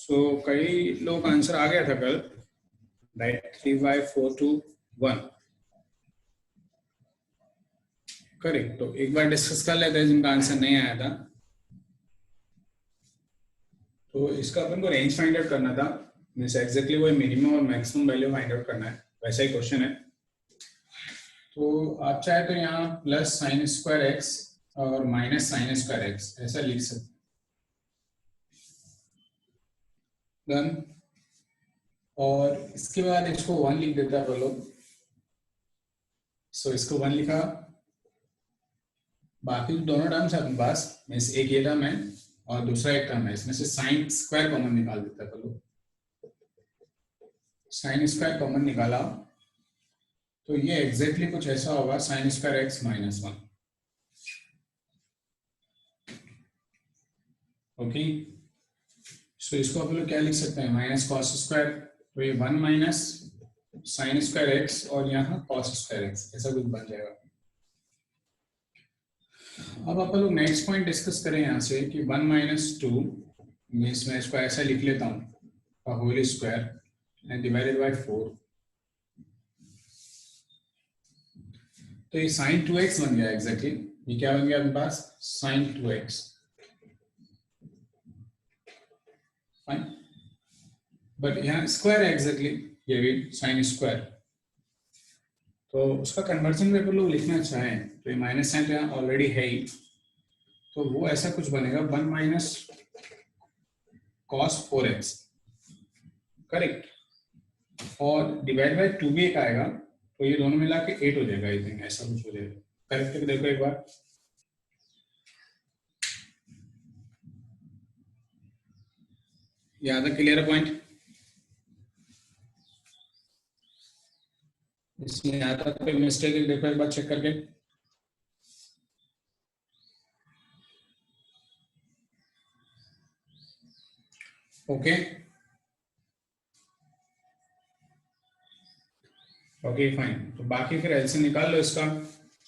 सो कई लोग आंसर आ गया था कल, राइट 3/4 to 1 करेक्ट। तो एक बार डिस्कस कर लेते हैं जिनका आंसर नहीं आया था। तो इसका अपन को रेंज फाइंड आउट करना था, मीन्स एग्जैक्टली वो मिनिमम और मैक्सिमम वैल्यू फाइंड आउट करना है, वैसा ही क्वेश्चन है। तो आप चाहे तो यहाँ प्लस साइन स्क्वायर एक्स और माइनस साइन स्क्वायर एक्स ऐसा लिख सकते हैं। डन। और इसके बाद इसको 1 लिख देता है बोलो। सो इसको 1 लिखा, बाकी दोनों टर्म्स है अपने पास, मीन्स एक ये टर्म है और दूसरा एक टर्म है, इसमें से साइन स्क्वायर कॉमन निकाल देता है बोलो। साइन स्क्वायर कॉमन निकाला तो ये एग्जैक्टली कुछ ऐसा होगा, sine square x minus 1। Okay, so इसको आप लोग क्या लिख सकते हैं, माइनस कॉस स्क्वायर, तो ये 1 माइनस साइन स्क्वायर एक्स और यहाँ कॉस स्क्वायर एक्स, ऐसा कुछ बन जाएगा। अब आप लोग नेक्स्ट पॉइंट डिस्कस करें यहाँ से कि 1 माइनस 2, मैं इसको ऐसा लिख लेता हूँ whole square and divided by 4। तो ये साइन 2x बन गया एग्जैक्टली। ये क्या बन गया अपने पास, साइन 2x। फाइन, बट यहाँ स्क्वायर है एग्जैक्टली, ये भी साइन स्क्वायर। तो उसका कन्वर्जन में लोग लिखना चाहें तो ये माइनस साइन तो यहाँ ऑलरेडी है ही, तो वो ऐसा कुछ बनेगा 1 माइनस कॉस 4x, करेक्ट। और डिवाइड बाय 2 भी एक आएगा, तो ये दोनों मिला के 8 हो जाएगा, आई थिंक ऐसा कुछ हो जाएगा। करेक्ट है, देखो एक बार। यहाँ तक क्लियर है पॉइंट? इसमें यहाँ तक कोई मिस्टेक है, देखो एक बार चेक करके। Okay okay fine. तो बाकी फिर एलसीएम निकाल लो इसका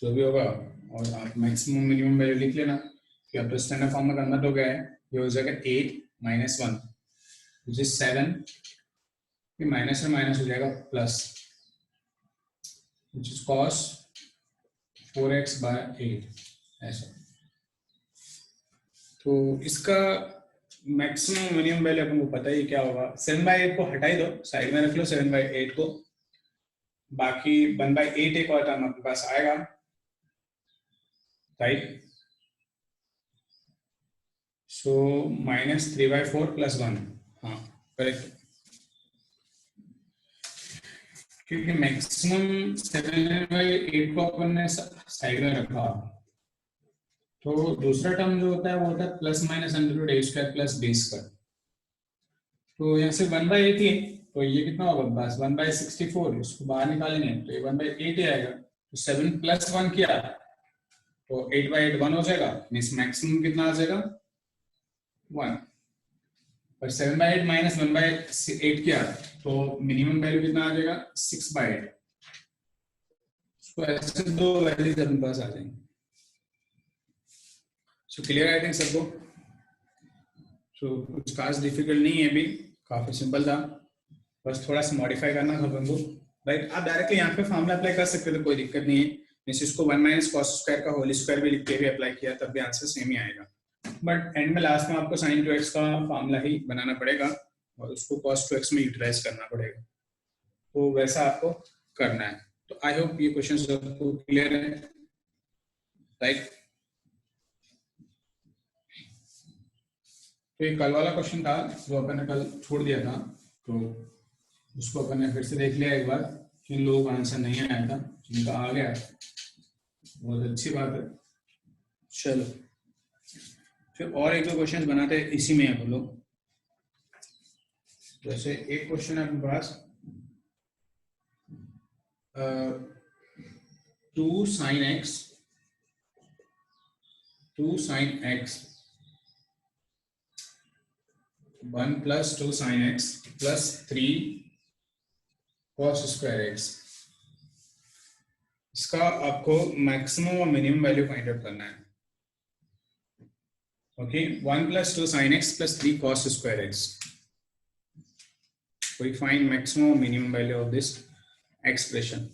जो भी होगा, और आप मैक्सिमम मिनिमम वैल्यू लिख लेना कि अब तो स्टैंडर्ड फॉर्म में कन्वर्ट हो गया है। ये हो जाएगा 8 माइनस 1 विच इज 7, फिर माइनस से माइनस हो जाएगा plus which is cos 4x by 8 ऐसा। तो इसका मैक्सिमम मिनिमम वैल्यू अपन को पता ही क्या होगा। 7/8 को हटा ही दो, साइड में रख लो 7/8 को, बाकी 1/8 एक और टर्म आपके पास आएगा, राइट। सो माइनस 3/4 प्लस 1, हाँ करेक्ट, क्योंकि मैक्सिमम 7/8 को अपन ने साइड में रखा। तो दूसरा टर्म जो होता है वो होता है plus minus under a square plus b square. तो यहाँ से 1/8 ही है, तो ये कितना होगा बस 1/64, इसको बाहर निकालेंगे तो ये 1/8 ही आएगा। तो 7 प्लस 1 किया तो 8/8 1 हो जाएगा, मीन्स मैक्सिमम कितना आ जाएगा 1। और 7/8 माइनस 1/8 किया तो मिनिमम वैल्यू कितना आ जाएगा 6/8। तो ऐसे दो वैल्यूज अपने पास आ जाएंगे। सो क्लियर आई थिंक सबको? सो कुछ खास डिफिकल्ट नहीं है, अभी काफी सिंपल था, बस थोड़ा सा मॉडिफाई करना था अपन को, राइट। आप डायरेक्टली यहाँ पे फॉर्मूला अप्लाई कर सकते थे, कोई दिक्कत नहीं है। मींस इसको 1 माइनस कॉस स्क्वायर का होल स्क्वायर भी लिख के भी अप्लाई किया तब भी आंसर सेम ही आएगा। बट एंड में लास्ट में आपको sin 2x का फॉर्मूला ही बनाना पड़ेगा और उसको cos 2x में यूटिलाइज करना पड़ेगा, तो वैसा आपको करना है। तो आई होप ये क्वेश्चन सबको क्लियर है, राइट। तो ये कल वाला क्वेश्चन था जो अपन ने कल छोड़ दिया था, तो उसको अपन ने फिर से देख लिया एक बार। जिन लोगों का आंसर नहीं आया था, जिनका आ गया बहुत अच्छी बात है। चलो फिर और एक दो क्वेश्चन बनाते हैं इसी में आप लोग। जैसे एक क्वेश्चन है अपने पास 2 sin x 1 plus 2 sin x plus 3 cos square x। इसका आपको मैक्सिमम और मिनिमम वैल्यू फाइंड आउट करना है। Okay, 1 plus 2 sin x plus 3 cos square x। We find maximum or minimum value of this expression.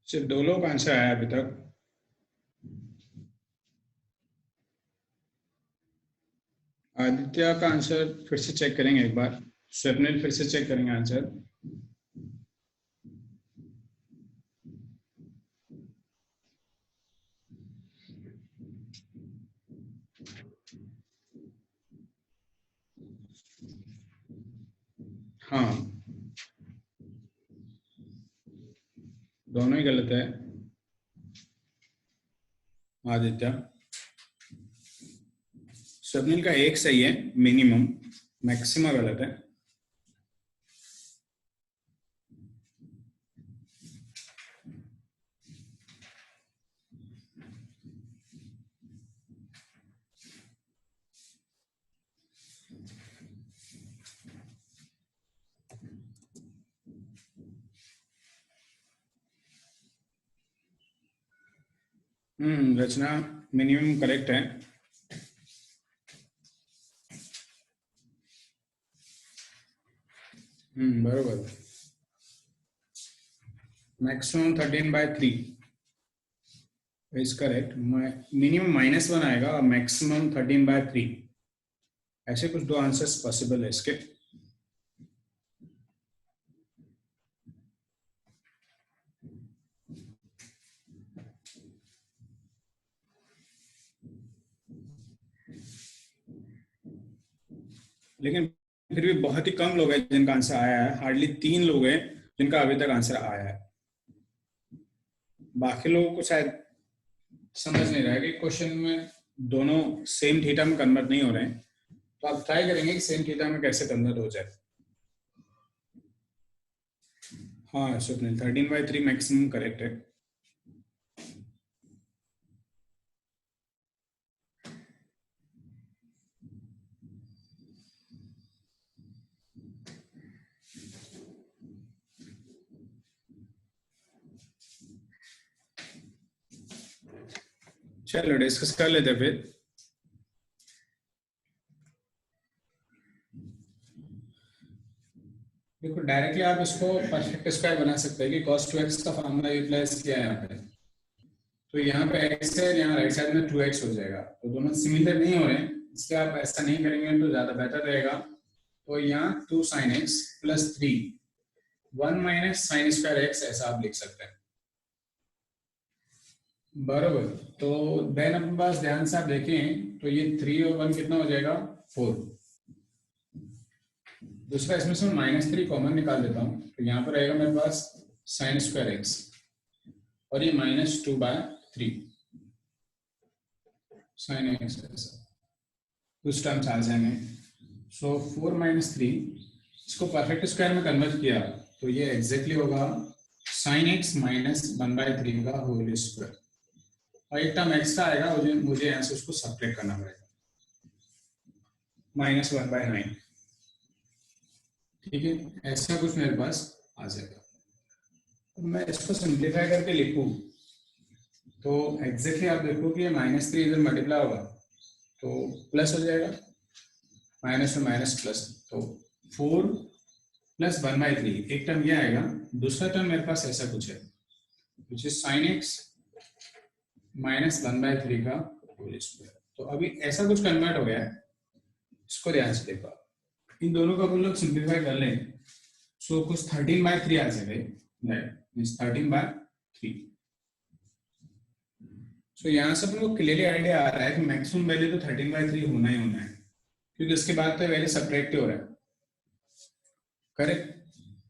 सिर्फ 2 लोग answer आया अभी तक। आदित्य का आंसर फिर से चेक करेंगे एक बार। स्वप्निल फिर से चेक करेंगे आंसर। हाँ, दोनों ही गलत है आदित्य। स्वप्निल का एक सही है, मिनिमम। मैक्सिमम गलत है। रचना मिनिमम करेक्ट है। बरोबर। Maximum 13/3 is correct. मिनिमम -1 आएगा और मैक्सिमम 13/3। ऐसे कुछ 2 आंसर्स पॉसिबल है इसके। लेकिन फिर भी बहुत ही कम लोग हैं जिनका आंसर आया है। हार्डली 3 लोग हैं जिनका अभी तक आंसर आया है। बाकी लोगों को शायद समझ नहीं रहा है कि क्वेश्चन में दोनों सेम थीटा में कन्वर्ट नहीं हो रहे हैं। तो आप ट्राई करेंगे कि सेम थीटा में कैसे कन्वर्ट हो जाए। हाँ स्वप्निल, 13/3 मैक्सिमम करेक्ट है। चलो डिस्कस कर लेते फिर। देखो डायरेक्टली आप इसको परफेक्ट स्क्वायर बना सकते हैं कि cos 2x का फॉर्मूला यूटिलाइज किया है यहाँ पे। तो यहाँ पे x है, यहाँ राइट साइड में 2x हो जाएगा। तो दोनों सिमिलर नहीं हो रहे हैं, इसलिए आप ऐसा नहीं करेंगे तो ज्यादा बेटर रहेगा। तो यहाँ 2 sin x + 3 1 - sin square x ऐसा आप लिख सकते हैं। बराबर। तो देन अपने पास ध्यान से आप देखें तो ये 3 और 1 कितना हो जाएगा 4। दूसरा इसमें से -3 कॉमन निकाल देता हूँ। तो यहाँ पर रहेगा मेरे पास sin स्क्वायर x और ये -2/3 sin x ऐसा कुछ टर्म्स आ जाएंगे। सो 4 - 3 इसको परफेक्ट स्क्वायर में कन्वर्ट किया तो ये एग्जैक्टली होगा sin x - 1/3 का होल स्क्वायर। और एक टर्म एक्स्ट्रा आएगा, मुझे यहाँ से उसको सब्ट्रैक्ट करना पड़ेगा, -1/9। ठीक है, ऐसा कुछ मेरे पास आ जाएगा। तो मैं इसको सिंप्लीफाई करके लिखूं तो एग्जैक्टली आप देखो कि ये -3 इधर मल्टीप्लाई होगा तो प्लस हो जाएगा, माइनस में माइनस प्लस। तो 4 + 1/3 एक टर्म ये आएगा। दूसरा टर्म मेरे पास ऐसा कुछ है विच इज sin x - 1/3 का होल स्क्वायर। तो अभी ऐसा कुछ कन्वर्ट हो गया है, इसको ध्यान से देखो। इन दोनों को अपन लोग सिंप्लीफाई कर लें सो कुछ 13/3 आ जाएगा, मींस 13/3। सो यहाँ से अपन को क्लियरली आइडिया आ रहा है कि मैक्सिमम वैल्यू तो 13/3 होना ही होना है, क्योंकि इसके बाद तो वैल्यू सब्ट्रैक्ट हो रहा है। करेक्ट।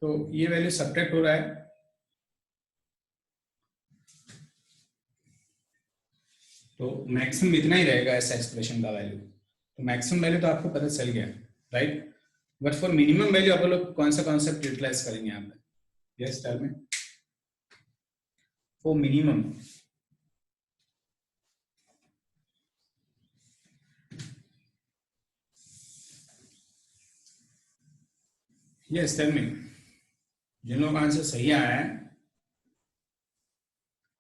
तो ये वैल्यू सब्ट्रैक्ट हो रहा है तो मैक्सिमम इतना ही रहेगा ऐसा एक्सप्रेशन का वैल्यू। तो मैक्सिमम वैल्यू तो आपको पता चल गया, right? But for minimum value आप लोग कौन सा कॉन्सेप्ट यूटिलाइज करेंगे यहाँ पे? Yes tell me. For minimum yes tell me. जिन लोगों का आंसर सही आया है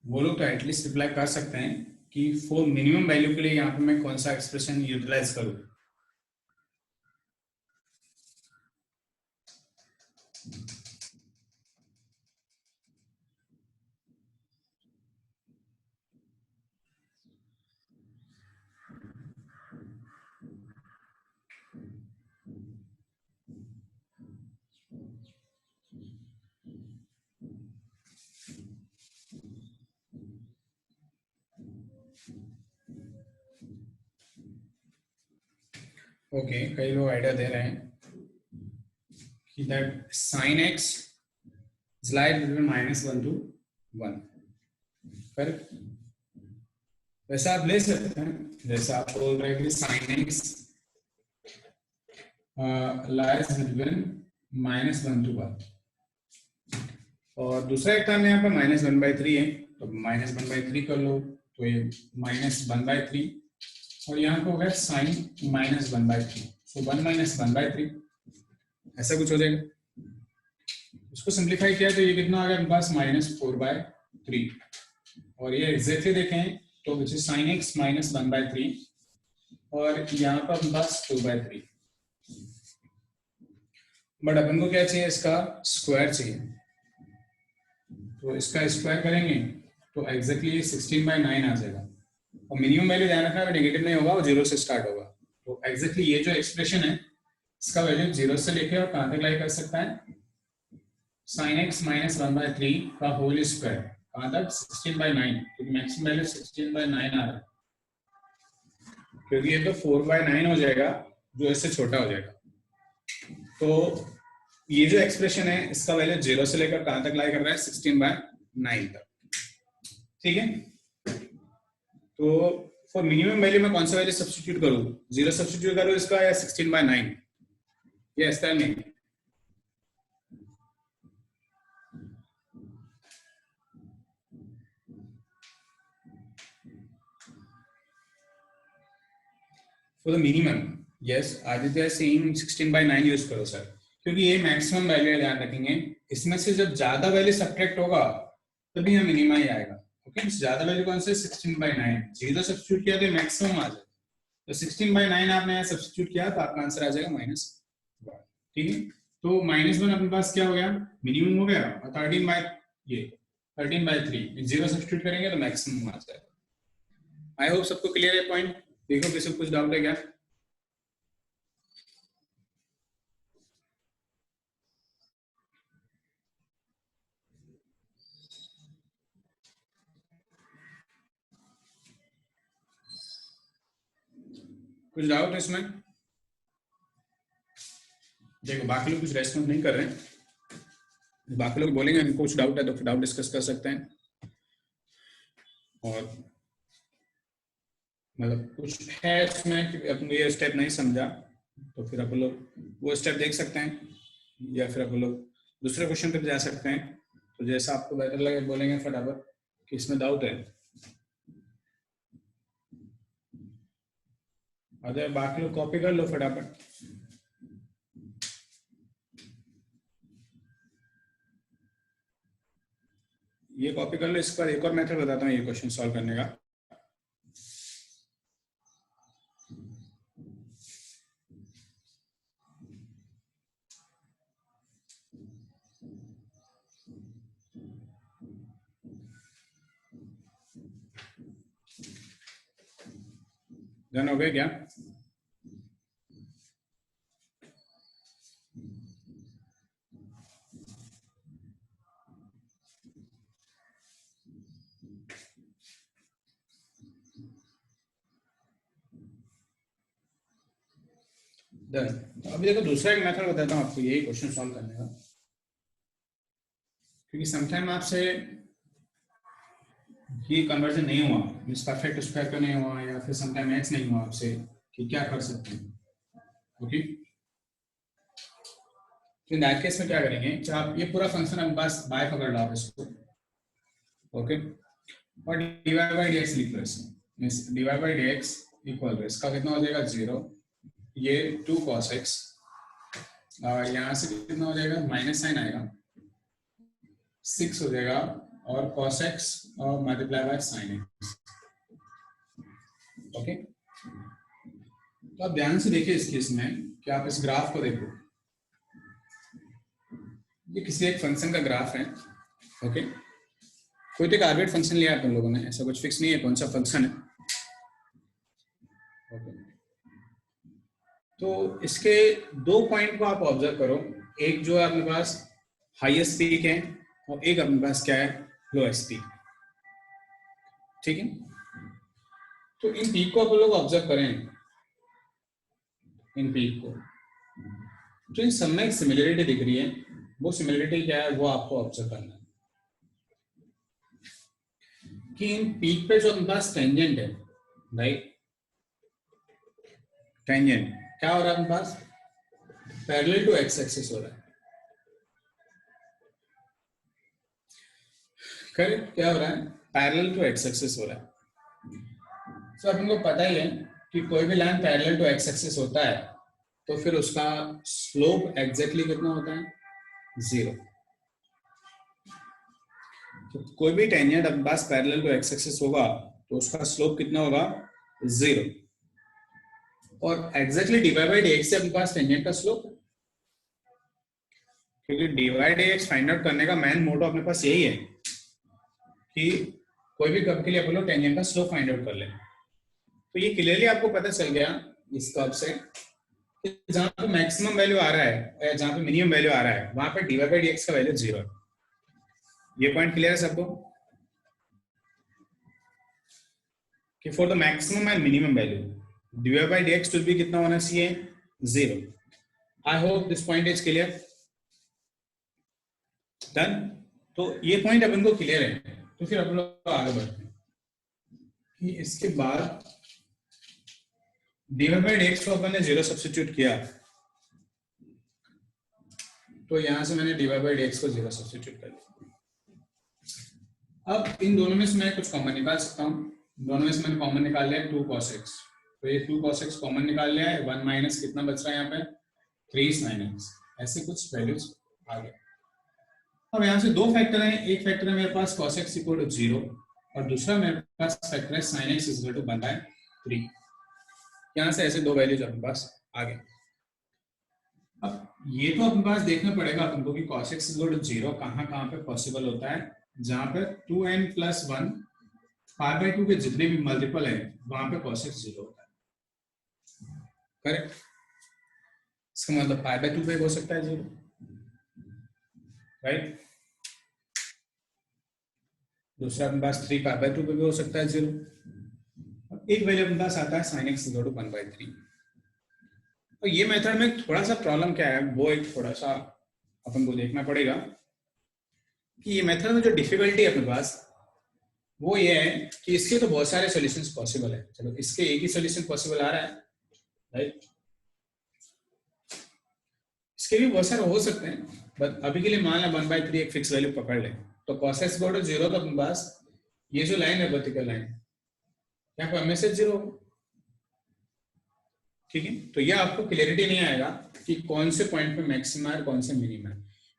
वो लोग तो एटलीस्ट रिप्लाई कर सकते हैं कि फॉर मिनिमम वैल्यू के लिए यहाँ पे मैं कौन सा एक्सप्रेशन यूटिलाइज करूँ। ओके, कई लोग आइडिया दे रहे हैं कि that sin x is lies between -1 to 1, correct? वैसा आप ले सकते हैं, जैसा आप बोल रहे हैं कि sin x lies between -1 to 1, और दूसरा एक टर्म यहाँ पे -1/3 है, तो -1/3 कर लो, तो ये -1/3 और यहाँ पे हो गया sin -1/3, so 1 - 1/3 ऐसा कुछ हो जाएगा। इसको सिंप्लीफाई किया तो ये कितना आ गया मेरे पास -4/3, और ये एग्जैक्टली देखें तो विच इज sin x -1/3 और यहाँ पर मेरे पास 2/3, बट अपन को क्या चाहिए? इसका स्क्वायर चाहिए, तो इसका स्क्वायर करेंगे तो एग्जैक्टली 16/9 आ जाएगा, और मिनिमम वैल्यू ध्यान रखना नेगेटिव नहीं होगा, वो 0 से स्टार्ट होगा, तो एग्जैक्टली ये जो एक्सप्रेशन है इसका वैल्यू 0 से लेके और कहां तक लाई कर सकता है? sin x -1/3 का होल स्क्वायर, कहां तक? 16/9, क्योंकि मैक्सिमम वैल्यू 16/9 आ रहा है, क्योंकि ये तो 4/9 हो जाएगा जो इससे छोटा हो जाएगा। तो ये जो एक्सप्रेशन है इसका वैल्यू 0 से लेकर कहां तक लाई कर रहा है? 16/9 तक, ठीक है? तो फॉर मिनिमम वैल्यू में कौन सा वैल्यू सब्स्टिट्यूट करूं? 0 सब्स्टिट्यूट करूं इसका या 16/9? Yes tell me. For the minimum yes Aditya same 16/9 use करो सर, क्योंकि ये मैक्सिमम वैल्यू ध्यान रखेंगे, इसमें से जब ज्यादा वैल्यू सब्ट्रैक्ट होगा तभी यहाँ मिनिमा ही आएगा। ओके, ज्यादा वैल्यू कौन से? 16/9, 0 सब्स्टिट्यूट किया तो मैक्सिमम आ जाएगा, तो 16/9 आपने यहाँ सब्स्टिट्यूट किया तो आपका आंसर आ जाएगा -1, ठीक है? तो -1 अपने पास क्या हो गया? मिनिमम हो गया, और 13/3 0 सब्स्टिट्यूट करेंगे तो मैक्सिमम आ जाएगा। आई होप सबको क्लियर है पॉइंट। देखो किसी को कुछ डाउट है क्या? कुछ डाउट है इसमें? देखो बाकी लोग कुछ रेस्पॉन्स नहीं कर रहे हैं, बाकी लोग बोलेंगे इनको कुछ डाउट है तो फिर डाउट डिस्कस कर सकते हैं, और मतलब कुछ है इसमें कि अपने ये स्टेप नहीं समझा तो फिर आप लोग वो स्टेप देख सकते हैं, या फिर आप लोग दूसरे क्वेश्चन पे जा सकते हैं, तो जैसा आपको बेटर लगे बोलेंगे फटाफट कि इसमें डाउट है। अगर बाकी लोग कॉपी कर लो फटाफट। ये कॉपी कर लो, इस पर एक और मेथड बताता हूँ ये क्वेश्चन सॉल्व करने का। डन हो गया क्या? डन। अभी देखो दूसरा एक मेथड बताता हूँ आपको यही क्वेश्चन सॉल्व करने का, क्योंकि समटाइम आपसे ये कन्वर्जन नहीं हुआ, मींस परफेक्ट स्क्वायर का नहीं हुआ, या फिर समटाइम एक्स नहीं हुआ आपसे कि क्या कर सकते हैं। ओके, तो इन दैट केस में क्या करेंगे कि आप ये पूरा फंक्शन हम बस बाय पकड़ लो आप इसको। ओके, और डिवाइड बाई dx लिख लो इसमें, means divide by dx equal to इसका कितना हो जाएगा 0, ये 2 cos x, और यहाँ से कितना हो जाएगा माइनस साइन आएगा 6 हो जाएगा, और cos x और multiply by sin x। Okay, तो आप ध्यान से देखिए इस केस में कि आप इस ग्राफ को देखो, ये किसी एक फंक्शन का ग्राफ है। ओके, कोई तो एक आर्बिट फंक्शन लिया अपन लोगों ने, ऐसा कुछ फिक्स नहीं है कौन सा फंक्शन है। ओके, तो इसके 2 पॉइंट को आप ऑब्जर्व करो, एक जो है अपने पास हाईएस्ट पीक है और एक अपने पास क्या है लोएस्ट पीक। ठीक है, तो इन पीक को आप लोग ऑब्जर्व करें, इन पीक को, तो इन सब में एक सिमिलरिटी दिख रही है। वो सिमिलरिटी क्या है वो आपको ऑब्जर्व करना है कि इन पीक पे जो अपने पास टेंजेंट है, राइट, टेंजेंट क्या हो रहा है अपने पास पैरेलल टू एक्स एक्सिस हो रहा है। करेक्ट, क्या हो रहा है पैरेलल टू एक्स एक्सिस हो रहा है। तो अपन को पता ही है कि कोई भी line parallel to x axis होता है तो फिर उसका स्लोप एग्जैक्टली कितना होता है 0। तो कोई भी टेंजेंट अपने पास पैरेलल टू एक्स एक्सिस होगा तो उसका स्लोप कितना होगा 0, और एग्जैक्टली डिवाइड बाई dx से अपने पास टेंजेंट का स्लोप, क्योंकि डिवाइड dx फाइंड आउट करने का मेन मोटो अपने पास यही है कि कोई भी कर्व के लिए अपन लोग टेंजेंट का स्लोप फाइंड आउट कर लें। तो ये क्लियरली आपको पता चल गया इस कर्व से कि जहां पे मैक्सिमम वैल्यू आ रहा है या जहां पे मिनिमम वैल्यू आ रहा है वहां पे डिवाइड बाई dx का वैल्यू 0 है। ये पॉइंट क्लियर है सबको कि for the maximum and minimum value divide by dx too भी कितना होना चाहिए 0। I hope this point is clear. Done, तो ये पॉइंट अपन को क्लियर है, तो फिर अपन लोग आगे बढ़ते हैं कि इसके बाद डिवाइड बाई dx को अपन ने 0 सब्स्टिट्यूट किया, तो यहां से मैंने डिवाइड बाई dx को 0 सब्स्टिट्यूट कर लिया। अब इन दोनों में से मैं कुछ कॉमन निकाल सकता हूँ, दोनों में से मैंने कॉमन निकाल लिया 2 cos x, तो ये 2 cos x कॉमन निकाल लिया है, 1 माइनस कितना बच रहा है यहाँ पे 3 sin x, ऐसे कुछ वैल्यूज आ गए। अब यहाँ से दो फैक्टर हैं, एक फैक्टर है मेरे पास cos x इक्वल टू 0 और दूसरा मेरे पास फैक्टर है sin x इक्वल टू 1/3। यहाँ से ऐसे दो वैल्यूज अपने पास आ गए। अब ये तो अपने पास देखना पड़ेगा अपन को कि cos x इक्वल टू 0 कहाँ पे पॉसिबल होता है, जहां पे 2n + 1 π/2 के जितने भी मल्टीपल है वहां पे cos x 0 होता है। करेक्ट, इसका मतलब π/2 पे हो सकता है 0, राइट। दूसरा अपने पास 3 π/2 पे भी हो सकता है 0। एक वैल्यू अपने पास आता है sin x = 1/3। तो ये मेथड में थोड़ा सा प्रॉब्लम क्या है वो एक थोड़ा सा अपन को देखना पड़ेगा कि ये मेथड में जो डिफिकल्टी है अपने पास वो ये है कि इसके तो बहुत सारे सॉल्यूशंस पॉसिबल है। चलो इसके एक ही सॉल्यूशन पॉसिबल आ रहा है, राइट, इसके भी बहुत सारे हो सकते हैं, बट अभी के लिए मान लो 1/3 एक फिक्स वैल्यू पकड़ ले, तो cos x = 0 तो अपने पास ये जो लाइन है वर्टिकल लाइन यहाँ पर हमेशा 0 होगा। ठीक है, तो यह आपको क्लियरिटी नहीं आएगा कि कौन से पॉइंट पे मैक्सिमम है कौन से मिनिमम है,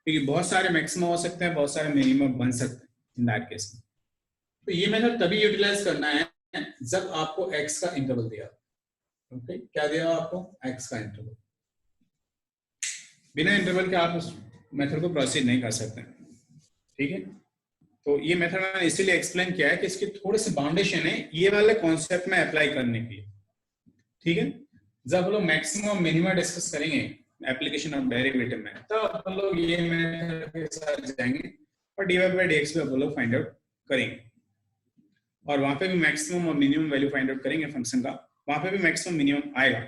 क्योंकि बहुत सारे मैक्सिमम हो सकते हैं, बहुत सारे मिनिमम बन सकते हैं इन दैट केस में। तो ये मेथड तभी यूटिलाइज करना है जब आपको x का इंटरवल दिया। ओके, क्या दिया आपको x का इंटरवल, बिना इंटरवल के आप उस मेथड को प्रोसीड नहीं कर सकते। ठीक है, तो ये मेथड मैंने इसीलिए एक्सप्लेन किया है कि इसकी थोड़ी सी बाउंडेशन है ये वाले कॉन्सेप्ट में अप्लाई करने के लिए। ठीक है, जब लोग मैक्सिमम मिनिमम डिस्कस करेंगे एप्लीकेशन ऑफ डेरिवेटिव में तब अपन लोग ये मेथड के साथ जाएंगे और डिवाइड बाय dx भी अपन लोग फाइंड आउट करेंगे, और वहां पे भी मैक्सिमम और मिनिमम वैल्यू फाइंड आउट करेंगे फंक्शन का, वहां पे भी मैक्सिमम मिनिमम आएगा,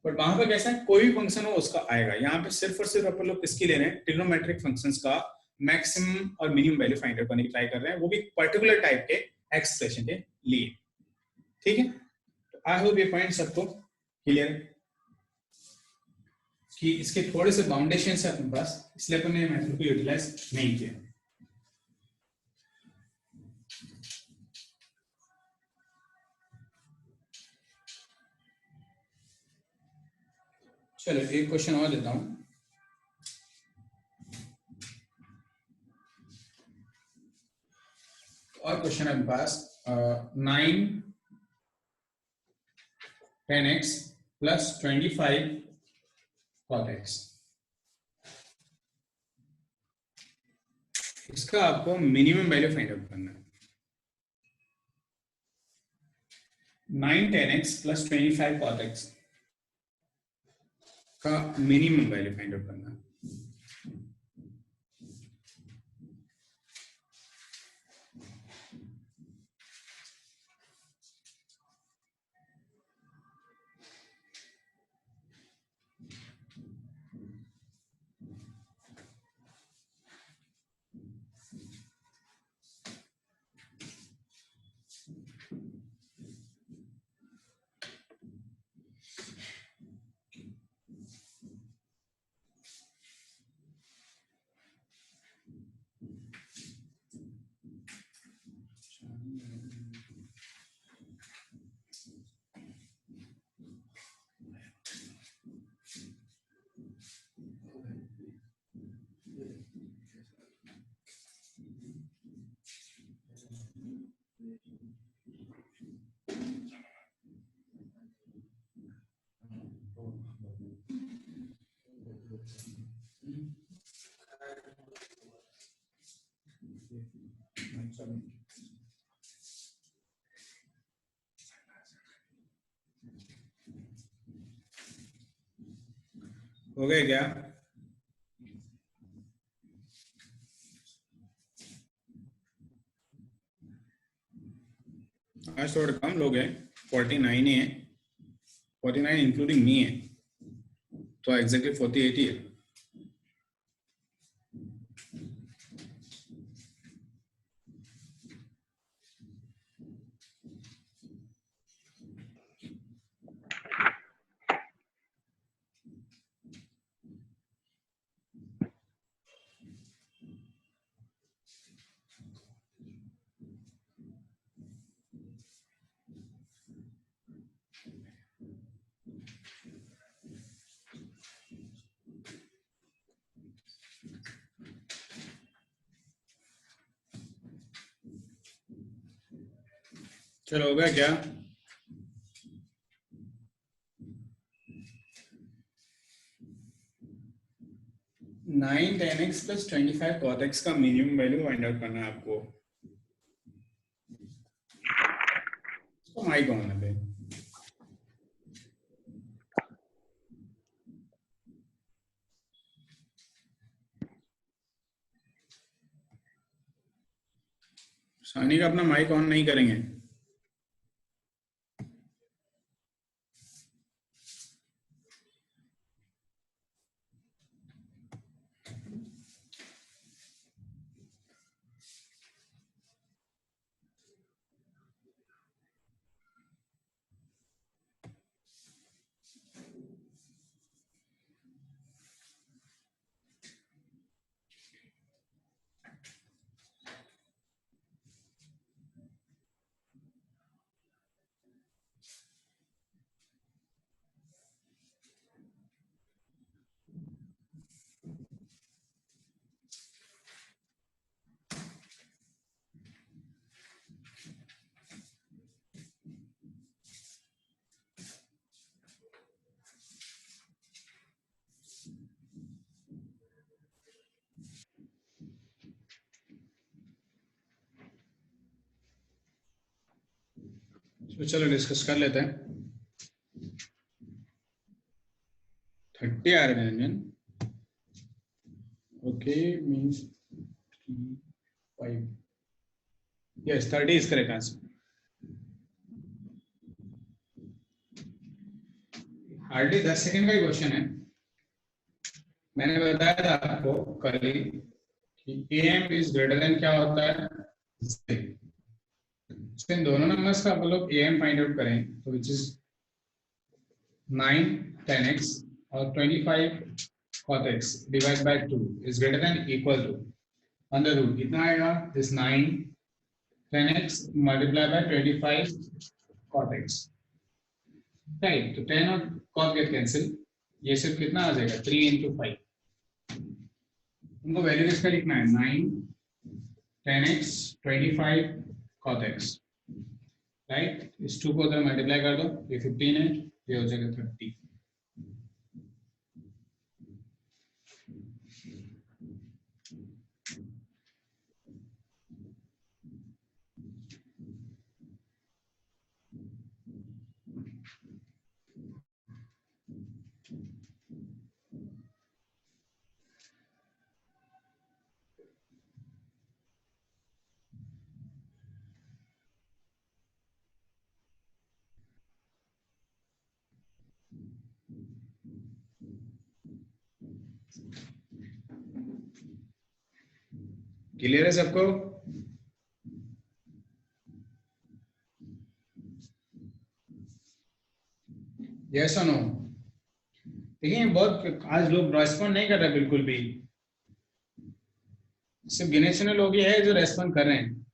बट वहां पे कैसा है कोई भी फंक्शन हो उसका आएगा। यहाँ पे सिर्फ और सिर्फ अपन लोग किसकी ले रहे हैं ट्रिग्नोमेट्रिक फंक्शंस का मैक्सिमम और मिनिमम वैल्यू फाइंड आउट करने की ट्राई कर रहे हैं, वो भी पर्टिकुलर टाइप के एक्सप्रेशन के लिए। ठीक है, आई होप ये पॉइंट सबको क्लियर कि इसके थोड़े से बाउंडेशन है अपने पास, इसलिए अपन ने मेथड को यूटिलाइज नहीं किया। चलो एक क्वेश्चन और देता हूं। और क्वेश्चन है पास 9 10x प्लस 25 cot x। इसका आपको मिनिमम वैल्यू फाइंड आउट करना है। 9 10x प्लस 25 cot x का मिनिमम वैल्यू फाइंड आउट करना है। हो गया क्या? आज थोड़े कम लोग हैं, 49 ही है, 49 इंक्लूडिंग मी है, तो एग्जैक्टली 48 ही है। चलो हो गया क्या? Nine 10x plus 25 cot x का मिनिमम वैल्यू फाइंड आउट करना है आपको। तो माइक ऑन है भाई। सानी का अपना माइक ऑन नहीं करेंगे। तो चलो डिस्कस कर लेते हैं। 30 आ रहे हैं, okay, means 5, yes 30 is correct answer. Hardly 10 second का ही क्वेश्चन है। मैंने बताया था आपको कल ही कि am इज ग्रेटर देन क्या होता है, इन दोनों नंबर्स का आप लोग am फाइंड आउट करें तो विच इज 9 10x और 25 cot x divided by 2 is greater than equal to under root कितना आएगा this 9 10x multiply by 25 cot x right. तो 10 और cot get cancel, ये सिर्फ कितना आ जाएगा 3 into 5। उनको वैल्यू इसका लिखना है 9 10x 25 cot x राइट। इस 2 को उधर मल्टीप्लाई कर दो, ये 15 है, ये हो जाएगा 30। क्लियर है सबको? यस और नो? देखिए बहुत आज लोग रेस्पॉन्ड नहीं कर रहे बिल्कुल भी, सिर्फ गिने चुने लोग ही है जो रेस्पॉन्ड कर रहे हैं,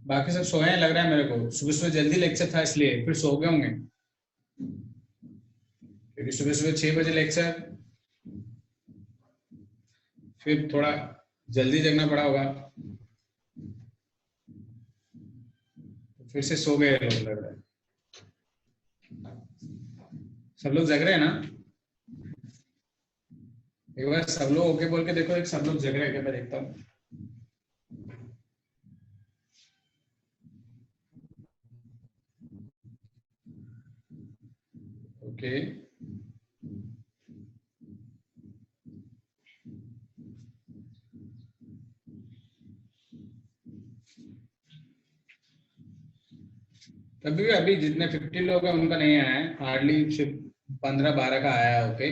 बाकी सब सोए हैं लग रहा है मेरे को। सुबह सुबह जल्दी लेक्चर था इसलिए फिर सो गए होंगे, क्योंकि सुबह सुबह 6 बजे लेक्चर, फिर थोड़ा जल्दी जगना पड़ा होगा, फिर से सो गए लोग लग रहा है। सब लोग जग रहे हैं ना? एक बार सब लोग ओके बोल के देखो, एक सब लोग जग रहे हैं क्या, मैं देखता हूँ। ओके तभी भी अभी जितने 50 लोग हैं उनका नहीं आया है, हार्डली सिर्फ 15-12 का आया है। ओके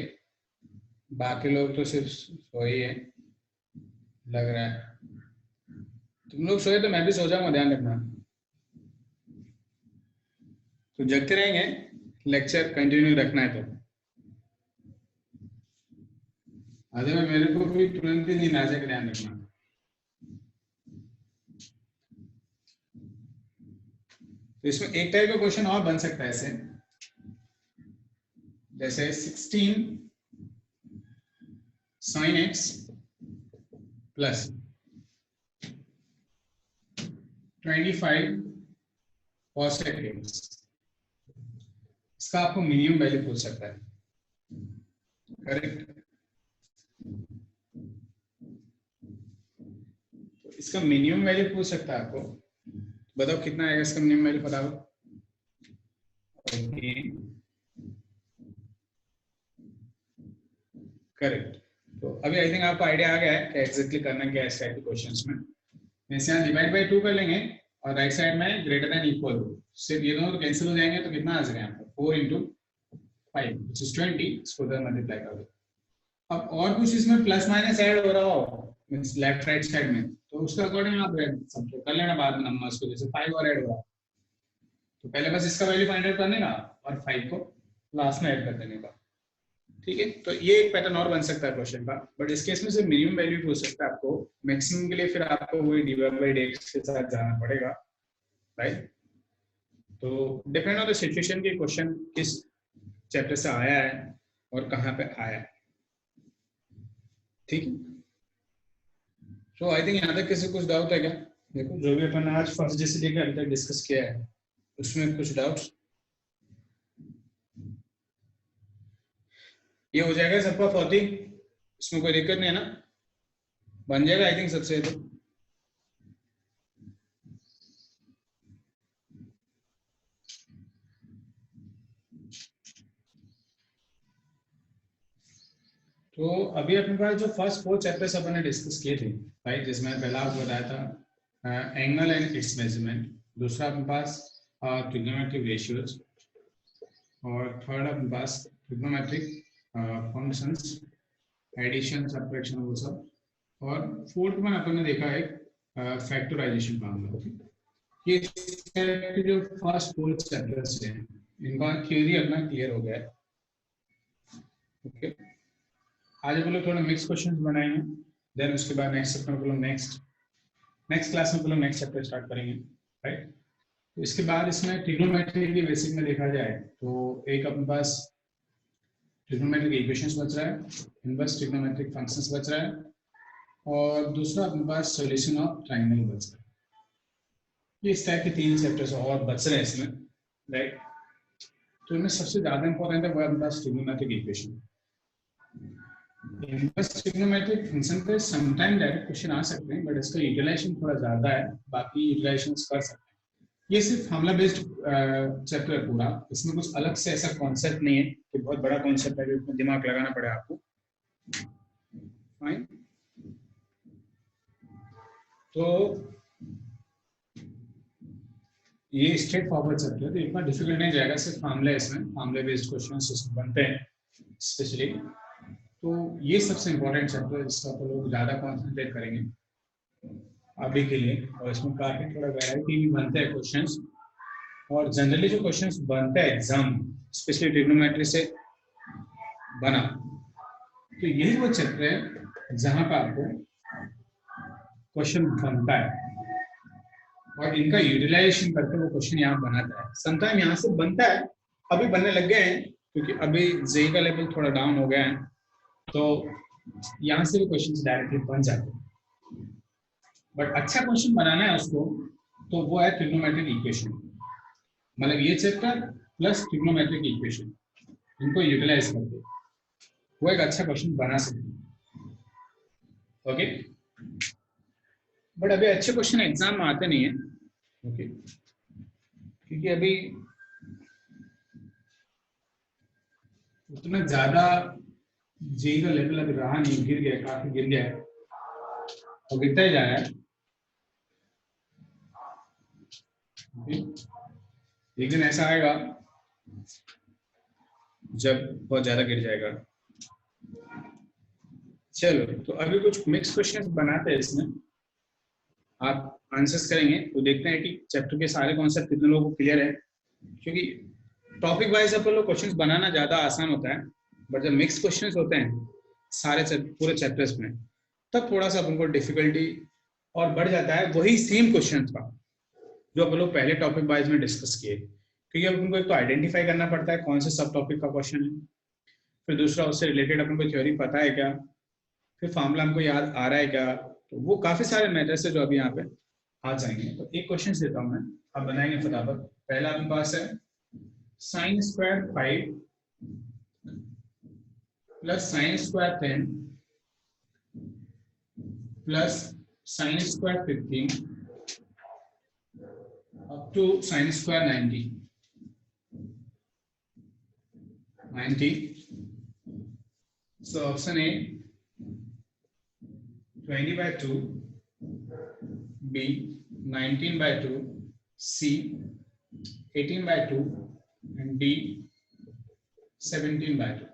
बाकी लोग तो सिर्फ सोए है लग रहा है। तुम लोग सोए तो मैं भी सो जाऊंगा, ध्यान रखना। तो जगते रहेंगे, लेक्चर कंटिन्यू रखना है। तो आधे में मेरे को भी तुरंत ही नींद आ जाएगा, ध्यान रखना। तो इसमें एक टाइप का क्वेश्चन और बन सकता है ऐसे, जैसे 16 sin x plus 25 cos x, इसका आपको मिनिमम वैल्यू पूछ सकता है, करेक्ट? तो इसका मिनिमम वैल्यू पूछ सकता है आपको, बताओ कितना आएगा इसका मिनिमम वैल्यू, बताओ। करेक्ट। तो अभी आई थिंक आपको आइडिया आ गया है कि एग्जैक्टली करना क्या है इस टाइप के क्वेश्चंस में। जैसे यहाँ डिवाइड बाय 2 कर लेंगे और राइट साइड में ग्रेटर देन इक्वल टू, सिर्फ ये दोनों तो कैंसिल हो जाएंगे, तो कितना आ जाएगा यहाँ पर 4 into 5 which is 20, इसको उधर मल्टीप्लाई कर दो। अब और कुछ इसमें प्लस माइनस ऐड हो रहा हो मींस लेफ्ट राइट साइड में, तो उसके अकॉर्डिंग आप सबको कर लेना बाद में नंबर्स को, जैसे 5 और ऐड हो रहा तो पहले बस इसका वैल्यू फाइंड आउट करने का और 5 को लास्ट में ऐड कर देने का, ठीक है? तो ये एक पैटर्न और बन सकता है क्वेश्चन का, बट इस केस में सिर्फ मिनिमम वैल्यू पूछ सकता है आपको, मैक्सिमम के लिए फिर आपको वही डिवाइड बाय x के साथ जाना पड़ेगा, राइट? तो डिपेंड ऑन द सिचुएशन के क्वेश्चन किस चैप्टर से आया है और कहाँ पे आया है, ठीक है? तो आई थिंक यहाँ तक किसी कुछ डाउट है क्या? देखो जो भी अपन आज फर्स्ट डे से लेकर अभी तक डिस्कस किया है उसमें कुछ डाउट्स? ये हो जाएगा सबका 40, इसमें कोई दिक्कत नहीं है ना? बन जाएगा आई थिंक सबसे। तो अभी अपने पास जो फर्स्ट 4 चैप्टर्स अपन ने डिस्कस किए थे, राइट, जिसमें पहला आपको बताया था एंगल एंड इट्स मेजरमेंट, दूसरा अपने पास ट्रिग्नोमेट्रिक रेशियोज, और थर्ड अपने पास ट्रिग्नोमेट्रिक फंक्शंस, एडिशन सब्ट्रैक्शन वो सब, और फोर्थ में अपन ने देखा है फैक्टराइजेशन फार्मूला। ओके, ये जो फर्स्ट 4 चैप्टर्स हैं इनका थ्योरी अपना क्लियर हो गया है। ओके, आज हम लोग थोड़ा मिक्स क्वेश्चन बनाएंगे, देन उसके बाद नेक्स्ट नेक्स्ट क्लास में नेक्स्ट चैप्टर स्टार्ट करेंगे, राइट। तो इसके बाद इसमें ट्रिग्नोमेट्री की बेसिक में देखा जाए तो एक अपने पास ट्रिग्नोमेट्रिक इक्वेशंस बच रहा है, इनवर्स ट्रिग्नोमेट्रिक फंक्शंस बच रहा है, और दूसरा अपने पास सॉल्यूशन ऑफ ट्रायंगल बच रहा है। ये इस टाइप के 3 चैप्टर्स और बच रहे हैं इसमें, राइट। तो इनमें सबसे ज्यादा इंपॉर्टेंट है वो अपने पास trigonometric equation. Inverse trigonometric function पे समटाइम डायरेक्ट क्वेश्चन आ सकते हैं, बट इसका यूटिलाइजेशन थोड़ा ज्यादा है, बाकी यूटिलाइजेशन कर सकते हैं। ये सिर्फ फार्मूला बेस्ड चैप्टर है पूरा, इसमें कुछ अलग से ऐसा कॉन्सेप्ट नहीं है कि बहुत बड़ा कॉन्सेप्ट है जो दिमाग लगाना पड़े आपको, फाइन। तो ये स्ट्रेट फॉरवर्ड चैप्टर है, तो इतना डिफिकल्ट नहीं जाएगा, सिर्फ फार्मूला इसमें फार्मूला बेस्ड क्वेश्चन बनते हैं स्पेशली। तो ये सबसे इम्पोर्टेंट चैप्टर है जिसका आप लोग ज़्यादा कॉन्सेंट्रेट करेंगे अभी के लिए, और इसमें काफ़ी थोड़ा वैरायटी भी बनते हैं क्वेश्चंस, और जनरली जो क्वेश्चंस बनते हैं एग्जाम स्पेशली ट्रिग्नोमेट्री से बना, तो यही वो चैप्टर है जहाँ पर आपको क्वेश्चन बनता है और इनका यूटिलाइजेशन करके वो क्वेश्चन यहाँ बनाता है। समटाइम यहाँ से बनता है, अभी बनने लग गए हैं क्योंकि अभी जेई का लेवल थोड़ा डाउन हो गया है, तो यहाँ से भी क्वेश्चन डायरेक्टली बन जाते हैं। बट अच्छा क्वेश्चन बनाना है उसको, तो वो है ट्रिग्नोमेट्रिक इक्वेशन, मतलब ये चैप्टर प्लस ट्रिग्नोमेट्रिक इक्वेशन, इनको यूटिलाइज करके वो एक अच्छा क्वेश्चन बना सकते हैं। ओके, बट अभी अच्छे क्वेश्चन एग्जाम में आते नहीं है, ओके, क्योंकि अभी उतना ज्यादा जेई का लेवल अभी रहा नहीं, गिर गया, काफी गिर गया है और गिरता ही जा रहा है। एक दिन ऐसा आएगा जब बहुत ज्यादा गिर जाएगा। चलो, तो अभी कुछ मिक्स क्वेश्चंस बनाते हैं, इसमें आप आंसर्स करेंगे तो देखते हैं कि चैप्टर के सारे कॉन्सेप्ट कितने लोगों को क्लियर है, क्योंकि टॉपिक वाइज अपन लोग क्वेश्चंस बनाना ज्यादा आसान होता है, बट जब मिक्स क्वेश्चंस होते हैं सारे पूरे चैप्टर्स में, तब थोड़ा सा अपन को डिफिकल्टी और बढ़ जाता है वही सेम क्वेश्चन का जो अपन लोग पहले टॉपिक वाइज में डिस्कस किए, क्योंकि अब उनको एक तो आइडेंटिफाई करना पड़ता है कौन से सब टॉपिक का क्वेश्चन है, फिर दूसरा उससे रिलेटेड अपन को थ्योरी पता है क्या, फिर फॉर्मूला हमको याद आ रहा है क्या, तो वो काफी सारे मैटर्स है जो अभी यहाँ पे आ जाएंगे। तो एक क्वेश्चन देता हूँ मैं, आप बनाएंगे फटाफट। पहला अपने पास है sine square 5 plus sine square 10 plus sine square 15 up to sin square 90. So option A 20 by 2, B 19 by 2, C 18 by 2, and D 17 by 2.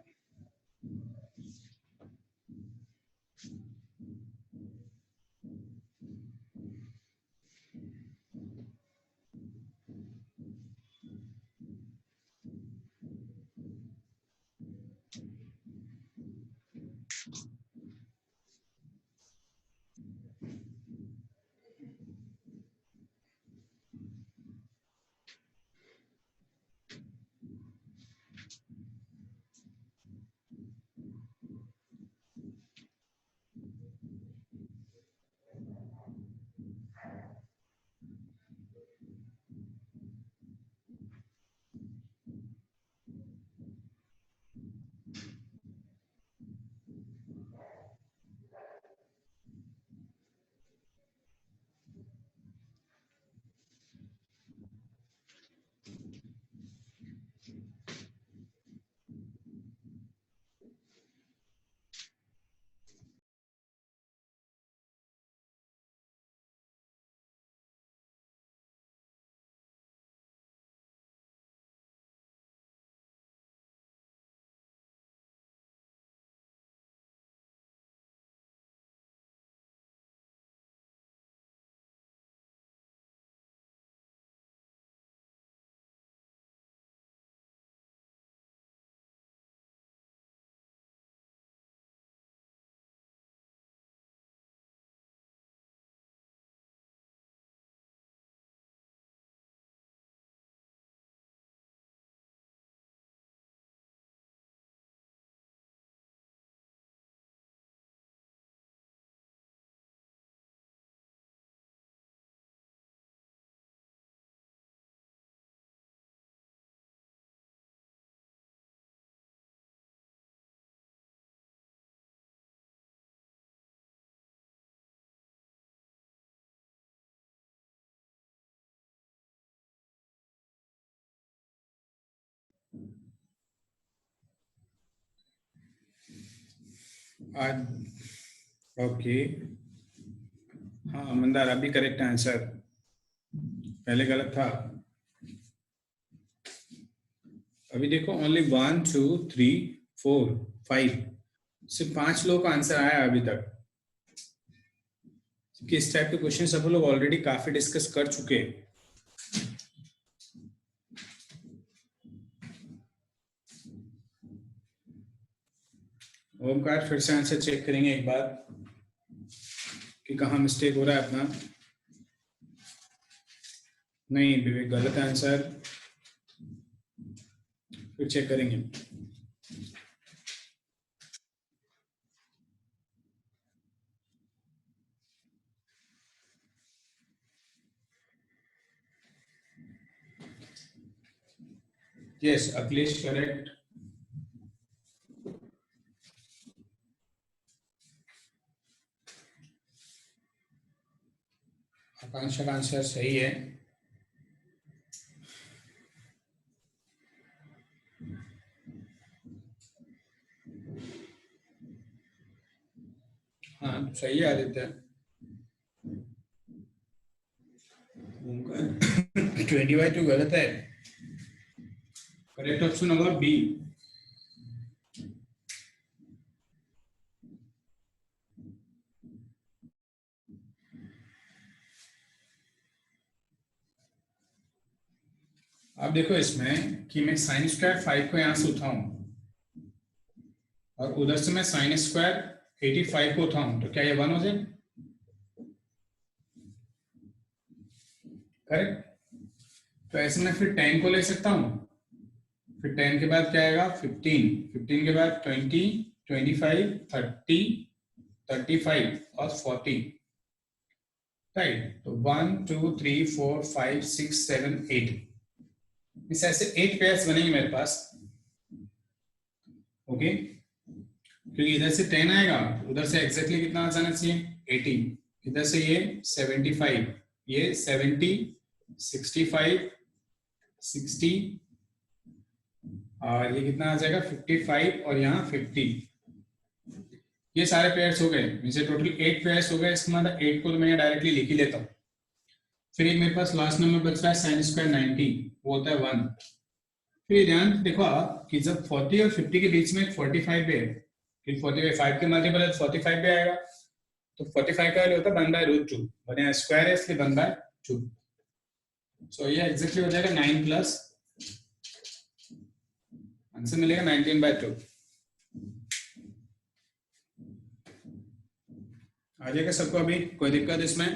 Okay, हाँ मंदार अभी करेक्ट आंसर, पहले गलत था। अभी देखो ओनली 1 2 3 4 5, सिर्फ 5 लोगों का आंसर आया अभी तक। किस टाइप के क्वेश्चन सब लोग ऑलरेडी काफी डिस्कस कर चुके हैं। ओमकार फिर से आंसर चेक करेंगे एक बार कि कहाँ मिस्टेक हो रहा है अपना। नहीं विवेक, गलत आंसर, फिर चेक करेंगे। Yes Akhilesh correct. आकांक्षा का आंसर सही है। हाँ सही है आदित्य। 20/2 गलत है। करेक्ट ऑप्शन होगा बी। अब देखो इसमें कि मैं साइन स्क्वायर 5 को यहां से उठाऊं और उधर से मैं साइन स्क्वायर 85 को उठाऊं तो क्या ये 1 हो जाए? करेक्ट। तो ऐसे मैं फिर 10 को ले सकता हूं, फिर 10 के बाद क्या आएगा 15, 15 के बाद 20, 25, 30, 35 और 40, राइट। तो 1 2 3 4 5 6 7 8, इस ऐसे 8 पेयर्स बनेंगे मेरे पास। ओके, क्योंकि इधर से 10 आएगा, उधर से एग्जैक्टली कितना आ जाना चाहिए 80, इधर से ये 75, ये 70, 65, 60 और ये कितना आ जाएगा 55 और यहाँ 50। ये सारे पेयर्स हो गए, मुझे टोटल 8 पेयर्स हो गए। इसका मतलब 8 को तो मैं डायरेक्टली लिख ही लेता हूँ। फिर एक मेरे पास लास्ट नंबर बच रहा है साइन स्क्वायर 90, वो होता है 1। फिर ध्यान देखो आप कि जब 40 और 50 के बीच में 45 है, फिर 45 के मल्टीपल है 45 भी आएगा, तो 45 का वैल्यू होता है 1/√2, बने स्क्वायर है इसलिए 1/2। सो ये एग्जैक्टली हो जाएगा 9 प्लस, आंसर मिलेगा 19/2। आ जाएगा सबको अभी, कोई दिक्कत इसमें?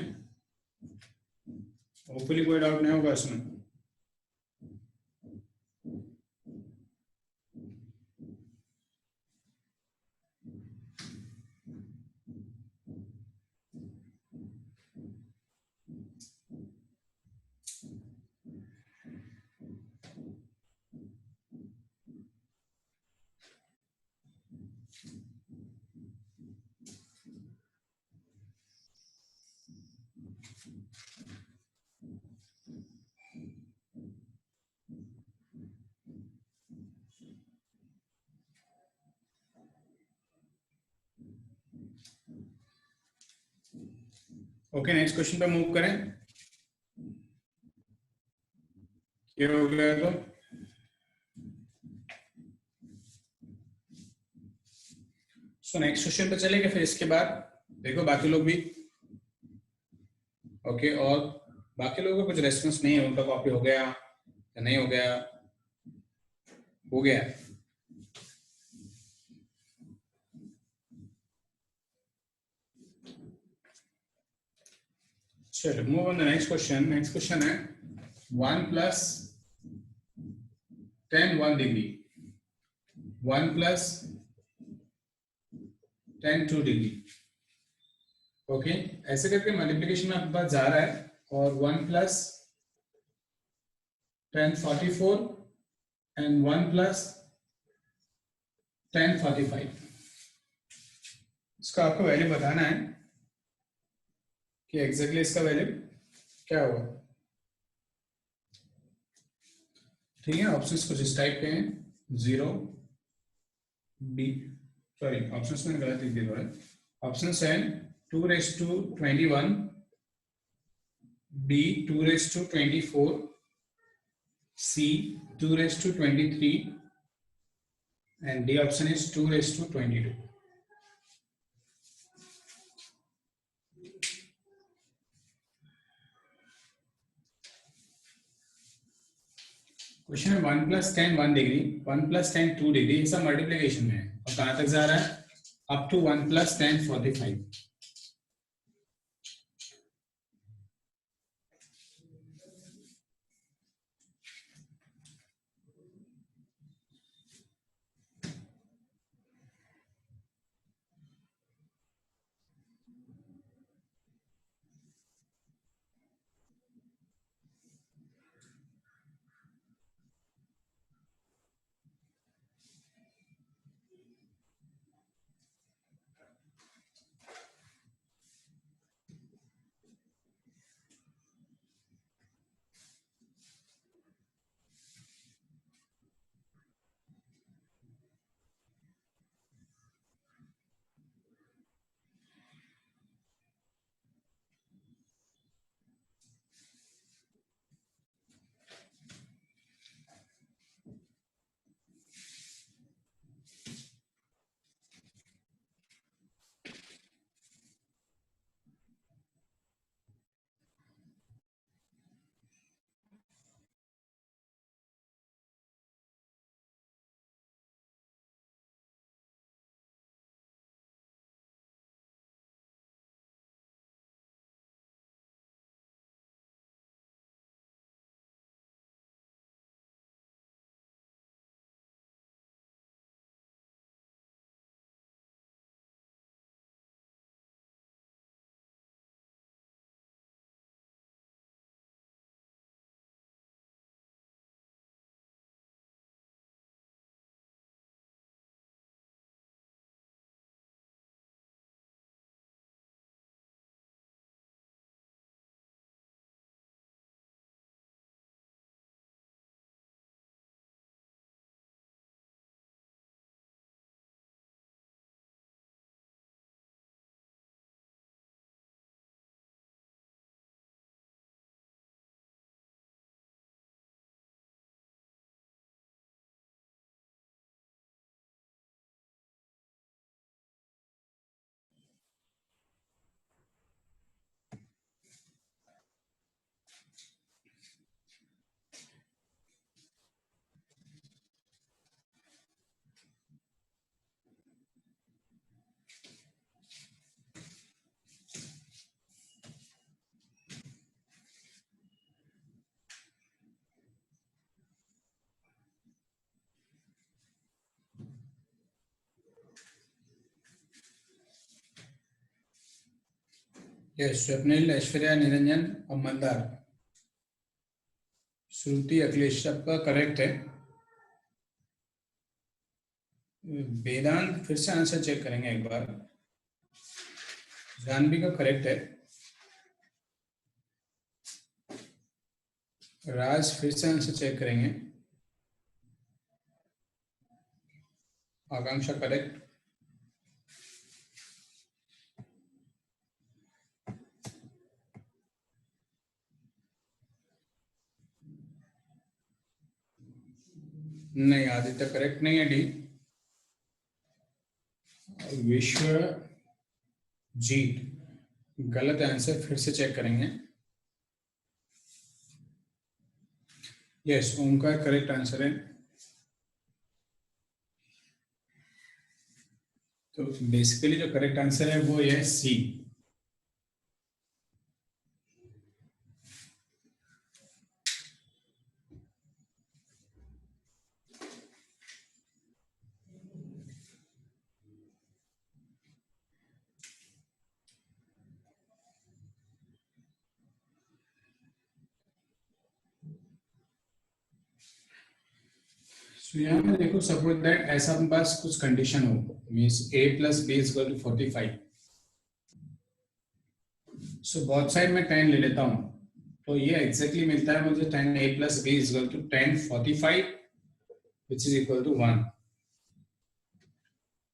होपफुली कोई डाउट नहीं होगा इसमें। ओके नेक्स्ट क्वेश्चन पे मूव करें। ये हो गया तो सो नेक्स्ट क्वेश्चन पे चलेंगे। फिर इसके बाद देखो बाकी लोग भी ओके, और बाकी लोगों को कुछ रेस्पॉन्स नहीं है, उनका कॉपी हो गया या नहीं हो गया? हो गया। चलो move on the next question. Next question है 1 plus 10 1 degree, 1 plus 10 2 degree. Okay, ऐसे करके मल्टीप्लिकेशन में आपके पास जा रहा है, और 1 प्लस 10 44 एंड 1 प्लस 10 45। इसका आपको वैल्यू बताना है कि एग्जैक्टली इसका वैल्यू क्या होगा। ठीक है, ऑप्शंस कुछ इस टाइप के हैं, 0 बी सॉरी ऑप्शंस में गलत लिख दिया है। ऑप्शंस है 2 raised to 21, B 2 raised to 24, C 2 raised to 23, and D option is 2 raised to 22. Question में 1 + 10 1 डिग्री, 1 + 10 2 डिग्री, ये सब मल्टीप्लीकेशन में है और कहां तक जा रहा है? Up to 1 + 10 45। Yes, Swapnil, Aishwarya, Niranjan और मंदार, श्रुति, अखिलेश सबका करेक्ट है। वेदांत फिर से आंसर चेक करेंगे एक बार। जानवी का करेक्ट है। राज फिर से आंसर चेक करेंगे। आकांक्षा करेक्ट। नहीं, आदित्य करेक्ट नहीं है। डी विश्व जीत गलत आंसर, फिर से चेक करेंगे। यस, ओमकार करेक्ट आंसर है। तो बेसिकली जो करेक्ट आंसर है वो है सी। तो यहाँ पे देखो, सपोज दैट ऐसा अपने पास कुछ कंडीशन हो, means a + b = 45। So both side में 10 ले लेता हूँ, तो ये एग्जैक्टली मिलता है मुझे 10a + b = 10 45 which is equal to 1।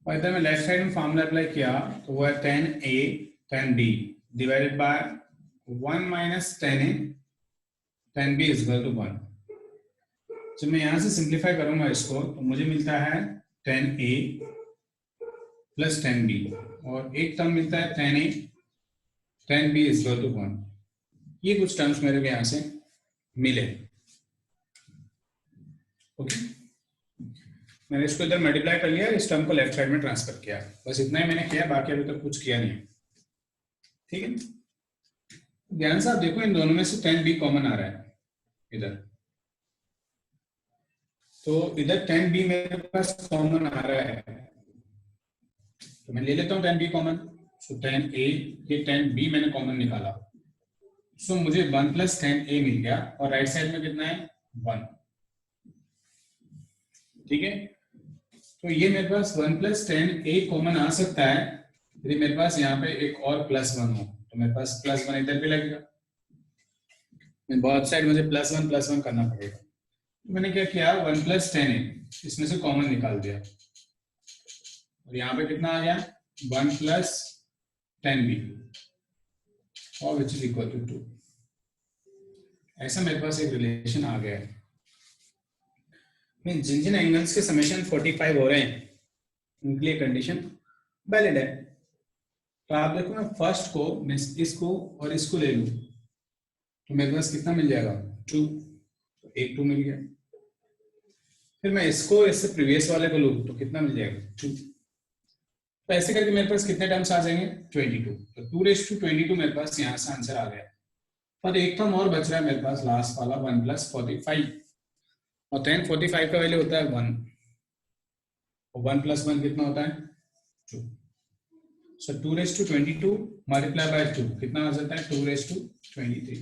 और इधर में लेफ्ट साइड में फॉर्मूला अप्लाई किया तो वो है tan A tan B divided by 1 minus tan A tan B is equal to 1। जब मैं यहां से सिंप्लीफाई करूंगा इसको तो मुझे मिलता है tan A plus tan B और एक टर्म मिलता है tan A tan B is equal to 1। ये कुछ टर्म्स मेरे को यहां से मिले। ओके, मैंने इसको इधर मल्टीप्लाई कर लिया, इस टर्म को लेफ्ट साइड में ट्रांसफर किया, बस इतना ही मैंने किया, बाकी अभी तक कुछ किया नहीं। ठीक है, ध्यान से आप देखो इन दोनों में से tan B कॉमन आ रहा है इधर, तो इधर tan B मेरे पास कॉमन आ रहा है तो मैं ले लेता हूँ tan B common. So tan A ये tan B मैंने कॉमन निकाला, सो मुझे 1 प्लस tan A मिल गया और राइट साइड में कितना है 1। ठीक है, तो ये मेरे पास 1 प्लस tan A कॉमन आ सकता है यदि मेरे पास यहाँ पे एक और प्लस 1 हो, तो मेरे पास प्लस 1 इधर भी लगेगा, बहुत साइड मुझे प्लस 1 करना पड़ेगा। तो मैंने क्या किया 1 प्लस tan A इसमें से कॉमन निकाल दिया और यहाँ पे कितना आ गया 1 प्लस tan B और विच इज इक्वल टू 2। ऐसा मेरे पास एक रिलेशन आ गया है। जिन जिन एंगल्स के समेशन 45 हो रहे हैं उनके लिए कंडीशन वैलिड है। तो आप देखो मैं फर्स्ट को मैं इसको और इसको ले लूं तो मेरे पास कितना मिल जाएगा 2, तो एक 2 मिल गया। फिर मैं इसको इससे प्रीवियस वाले को लूं तो कितना मिल जाएगा 2। तो ऐसे करके मेरे पास कितने टर्म्स आ जाएंगे 22, तो 2⁻22 मेरे पास यहाँ से आंसर आ गया। पर एक टर्म और बच रहा है मेरे पास लास्ट वाला 1 प्लस 45 और tan 45 का वैल्यू होता है 1 और 1 प्लस 1 कितना होता है 2। सो 2⁻22 मल्टीप्लाई बाय 2 कितना आ जाता है 2⁻23।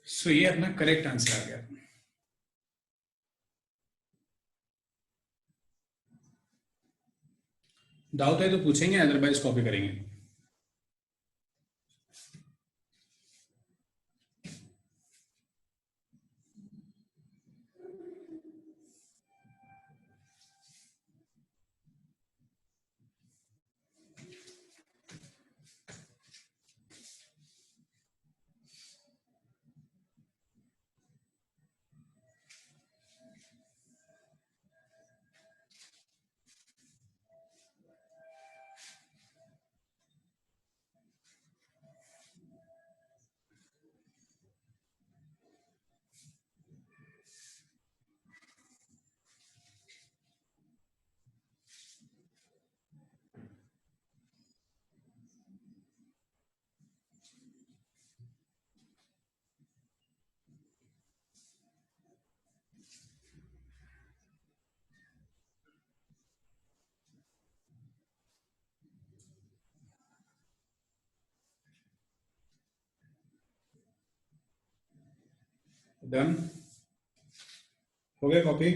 सो ये अपना करेक्ट आंसर आ गया। डाउट है तो पूछेंगे, अदरवाइज कॉपी करेंगे। डन हो गया copy.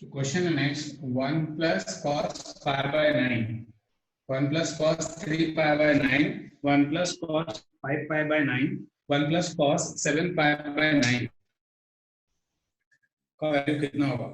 So question next 1 plus cos pi by 9, 1 plus cos 3 pi by 9, 1 plus cos 5 pi by 9, 1 plus cos 7 pi by 9 का वैल्यू कितना होगा।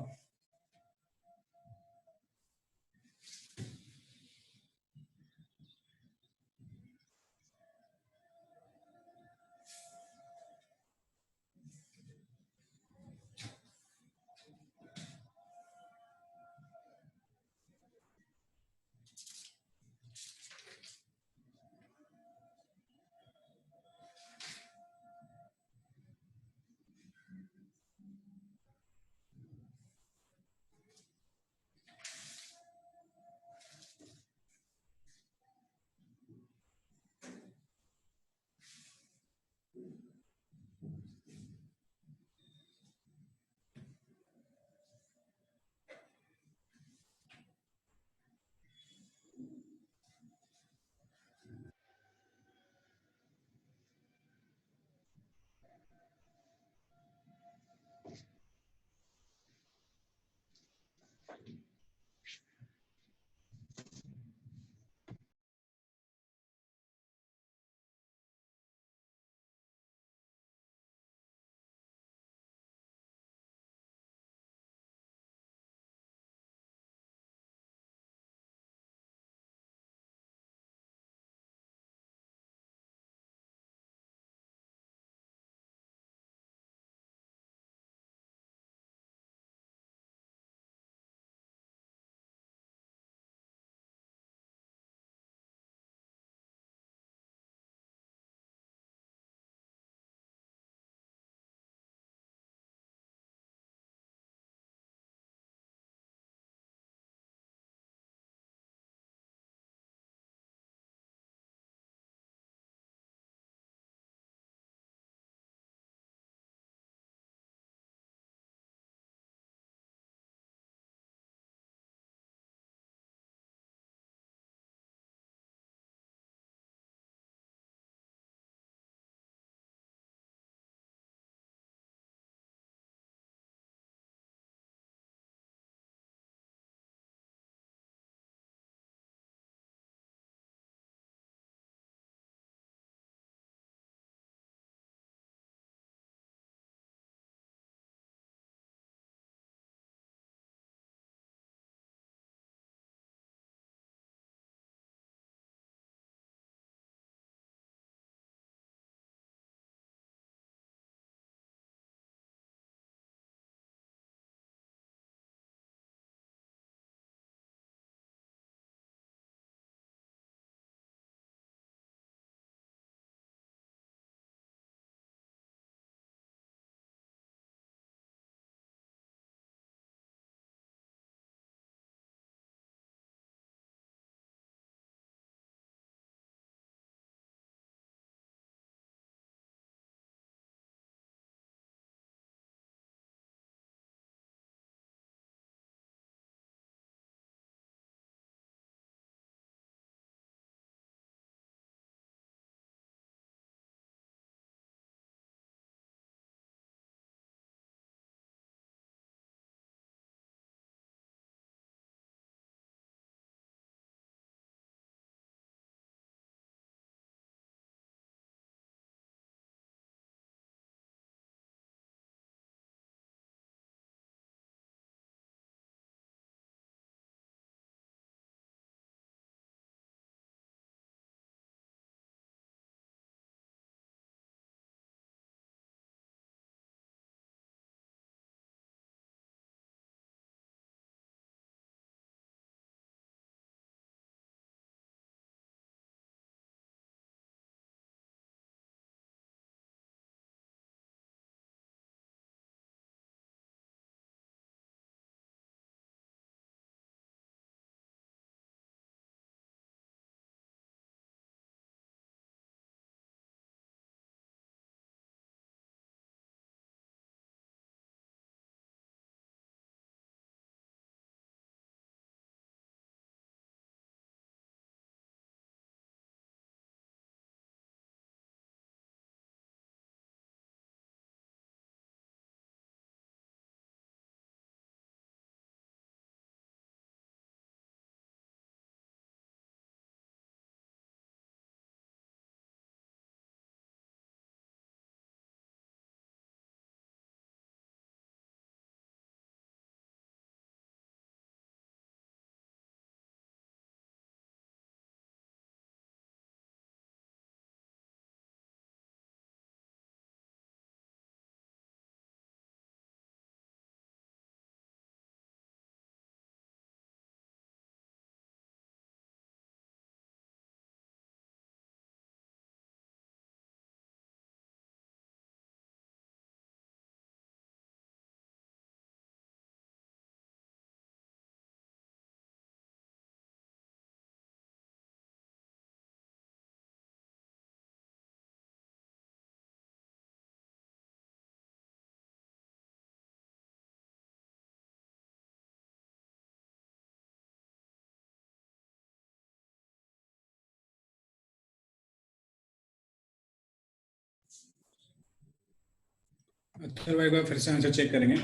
अथर्व एक बार फिर से आंसर चेक करेंगे,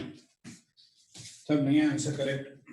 सब नहीं है आंसर करेक्ट।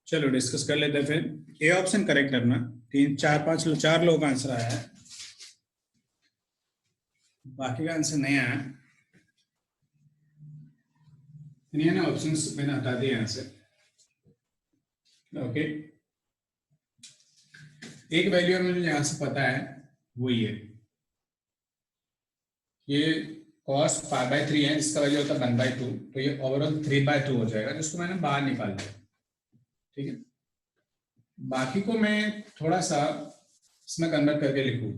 चलो डिस्कस कर लेते हैं फिर। ए ऑप्शन करेक्ट करना। 4 लोगों का आंसर आया है, बाकी का आंसर नहीं आया। नहीं है ना, ऑप्शंस मैंने हटा दिए यहाँ से। ओके, एक वैल्यू मुझे यहाँ से पता है, वो ये cos π/3 है, जिसका वैल्यू होता है 1/2, तो ये ओवरऑल 3/2 हो जाएगा, जिसको मैंने बाहर निकाल दिया। ठीक है, बाकी को मैं थोड़ा सा इसमें कन्वर्ट करके लिखूं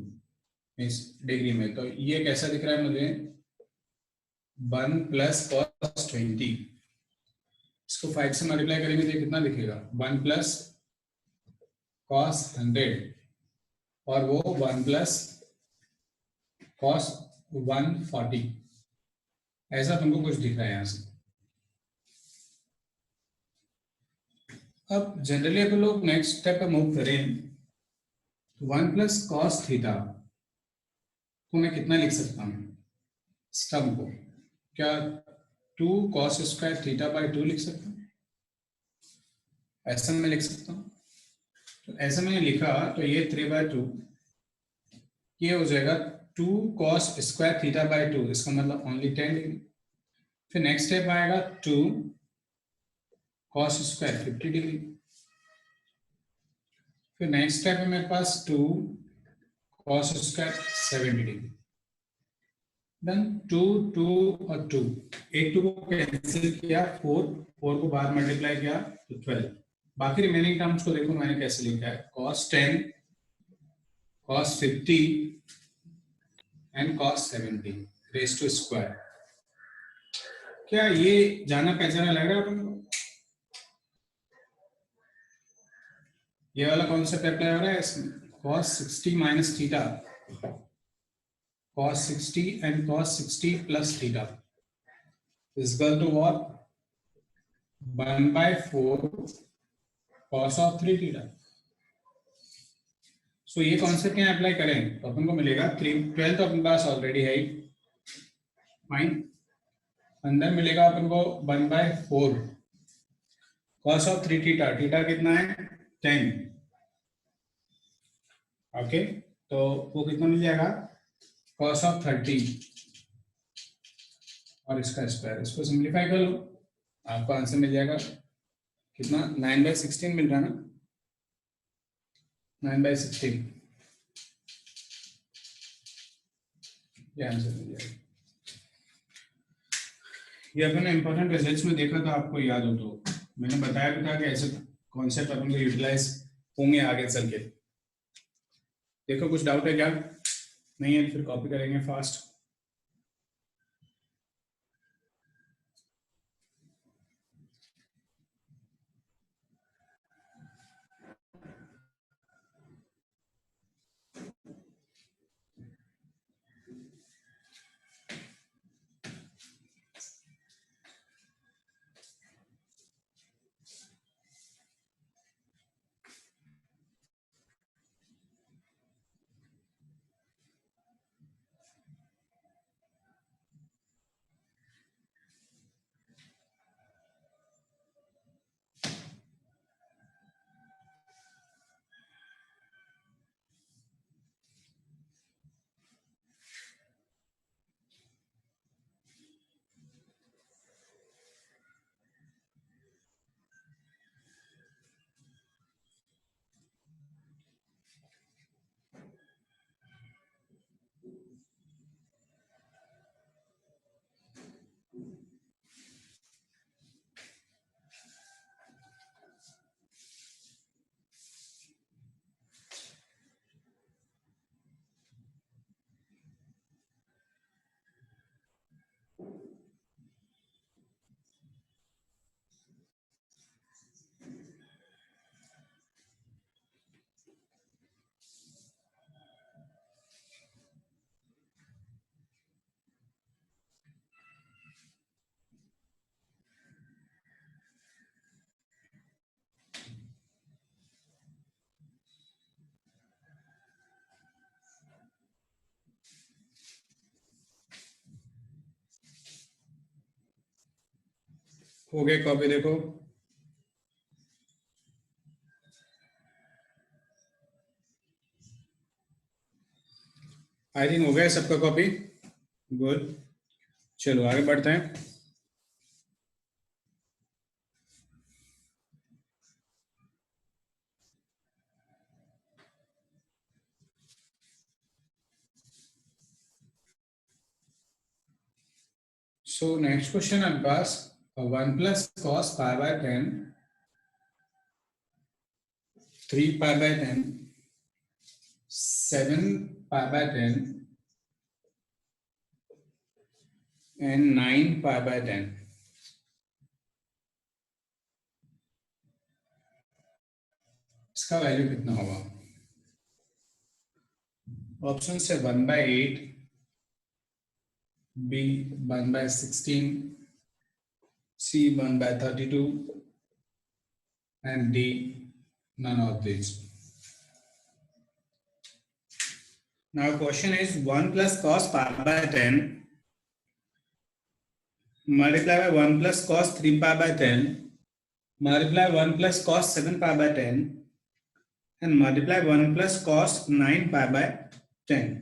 इस डिग्री में, तो ये कैसा दिख रहा है मुझे, 1 + cos 20, इसको 5 से मल्टीप्लाई करेंगे तो कितना दिखेगा, 1 + cos 100, और वो 1 + cos 140, ऐसा तुमको कुछ दिख रहा है यहाँ से। अब जनरली अगर लोग नेक्स्ट स्टेप पे मूव करें, 1 + cos थीटा को मैं कितना लिख सकता हूँ, स्टम को, क्या 2 cos² θ/2 लिख सकता हूँ, ऐसा मैं लिख सकता हूँ। तो ऐसा मैंने लिखा, तो ये 3/2 ये हो जाएगा 2 cos² θ/2, इसका मतलब ओनली 10 डिग्री। फिर नेक्स्ट स्टेप आएगा 2 cos² 50 डिग्री। फिर नेक्स्ट स्टेप है मेरे पास 2 cos² 70 डिग्री। देन 2 2 और 2, एक 2 को कैंसिल किया, 4 को बाहर मल्टीप्लाई किया तो 12। बाकी रिमेनिंग टर्म्स को देखो मैंने कैसे लिखा है, cos 10, cos 50 and cos 70 raise to square. क्या ये जाना पहचाना लग रहा है अपन को? ये वाला कॉन्सेप्ट अप्लाई हो रहा है इसमें, cos 60 - theta, cos 60 and cos 60 plus theta is equal to what, 1/4 cos of 3 theta। सो ये कॉन्सेप्ट यहाँ अप्लाई करें तो अपन को मिलेगा 12 तो अपने पास ऑलरेडी है, फाइन। अंदर मिलेगा अपन को 1/4 cos of 3 थीटा, थीटा कितना है 10। ओके, तो वो कितना मिल जाएगा, cos of 30 और इसका स्क्वायर, इसको सिंप्लीफाई कर लो, आपको आंसर मिल जाएगा कितना, 9/16 मिल रहा है ना, 9/16, ये आंसर मिल जाएगा। ये अपन इंपॉर्टेंट रिजल्ट्स में देखा था, आपको याद हो तो मैंने बताया भी था कि ऐसे कॉन्सेप्ट अपन को यूटिलाइज होंगे आगे चल के। देखो कुछ डाउट है क्या, नहीं है फिर कॉपी करेंगे फास्ट। हो गए कॉपी देखो। आई थिंक हो गया सबका कॉपी। गुड, चलो आगे बढ़ते हैं। So next question आपके पास 1 plus cos pi by 10, 3 pi by 10, 7 pi by 10 and 9 pi by 10। इसका वैल्यू कितना होगा? ऑप्शन है 1/8, B 1/16, C 1/32 and D none of these। Now question is 1 plus cos pi by 10 multiply by 1 plus cos 3 pi by 10 multiply 1 plus cos 7 pi by 10 and multiply 1 plus cos 9 pi by 10।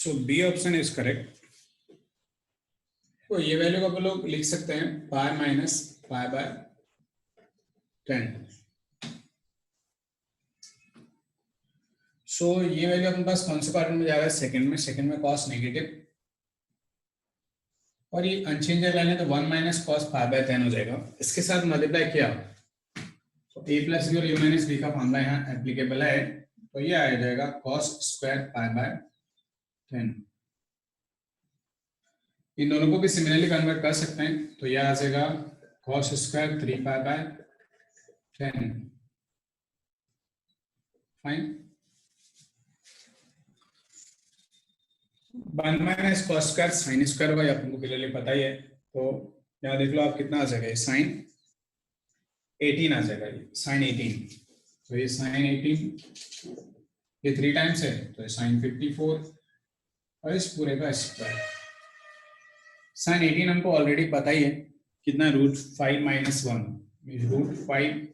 So B option is correct. तो ये value को आप लोग लिख सकते हैं pi minus pi by 10। सो ये value अपने पास कौन से पार्ट में जा रहा है, सेकंड में कॉस नेगेटिव, और ये अनचेंज लाइन है तो 1 माइनस कॉस पाई बाय 10 हो जाएगा। इसके साथ मल्टीप्लाई किया तो ए प्लस बी और यू माइनस बी का फॉर्मूला यहाँ एप्लीकेबल है, तो ये आ जाएगा कॉस स्क्वायर पाई बाय 10। इन दोनों को भी सिमिलरली कन्वर्ट कर सकते हैं, तो यह आ जाएगा cos square 3 pi bye 10। Fine. 1 minus cos square sine square होगा, आपको क्लियरली पता ही है। तो यहाँ देख लो आप कितना आ जाएगा, साइन 18 आ जाएगा, साइन 18। तो ये साइन 18 ये 3 टाइम्स है तो ये साइन 54 और इस पूरे का स्क्वायर। साइन 18 हमको ऑलरेडी पता ही है कितना, √5 माइनस 1, √5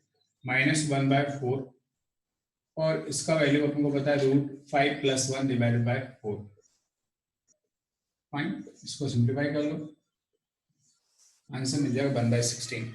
माइनस 1 बाय 4, और इसका वैल्यू अपन को पता है √5 प्लस 1 डिवाइडेड बाय 4। फाइन, इसको सिंप्लीफाई कर लो, आंसर मिल जाएगा 1/16।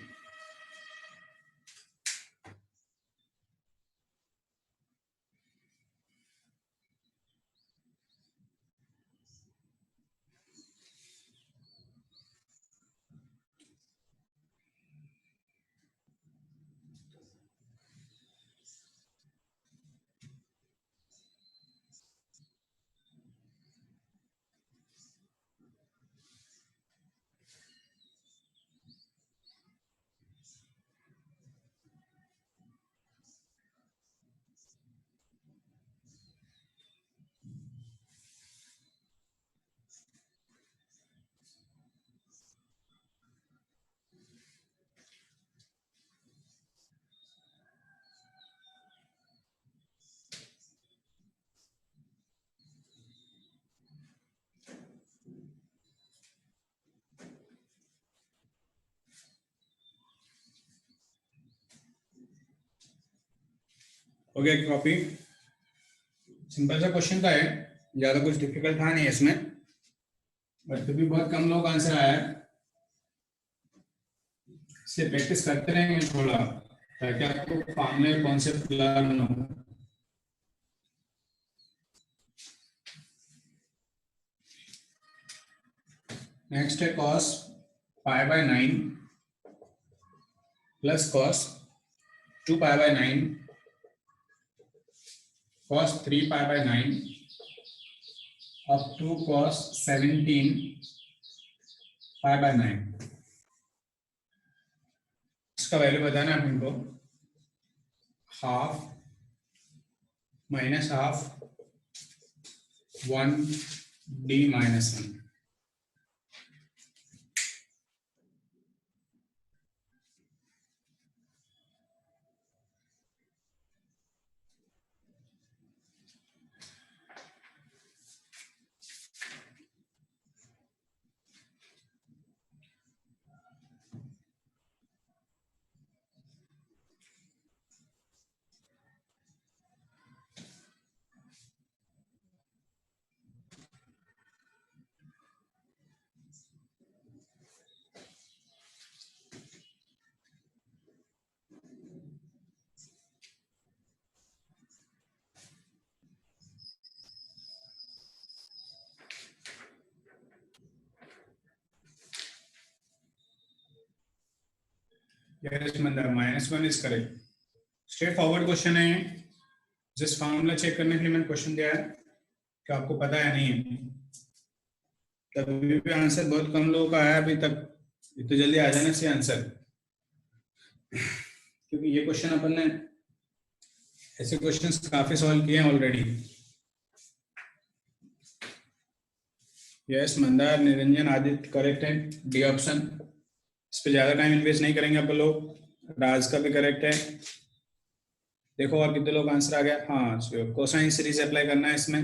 हो गया कॉपी। सिंपल सा क्वेश्चन था है, ज्यादा कुछ डिफिकल्ट था नहीं इसमें, बट फिर भी बहुत कम लोग आंसर आया है, इसलिए प्रैक्टिस करते रहेंगे थोड़ा, ताकि आपको फॉर्मूले कॉन्सेप्ट लर्न हो। नेक्स्ट है cos pi by 9 plus cos 2 pi by 9 cos 3 pi by 9 up to cos 17 pi by 9। इसका वैल्यू बताना है हमको, half minus half 1 d minus 1। -1 is correct. Straightforward question है, जस्ट फॉर्मूला चेक करने के लिए मैंने क्वेश्चन दिया है कि आपको पता है नहीं है। तभी भी आंसर बहुत कम लोगों का आया अभी तक, इतने जल्दी आ जाने से आंसर, क्योंकि ये क्वेश्चन अपन ने ऐसे क्वेश्चंस काफी सॉल्व किए हैं already. Yes Mandar, Niranjan, Aditya correct है, डी ऑप्शन। इस पे ज्यादा टाइम इन्वेस्ट नहीं करेंगे आप लोग। राज का भी करेक्ट है। देखो और कितने लोग आंसर आ गया। हाँ, कोसाइन सीरीज अप्लाई करना है इसमें।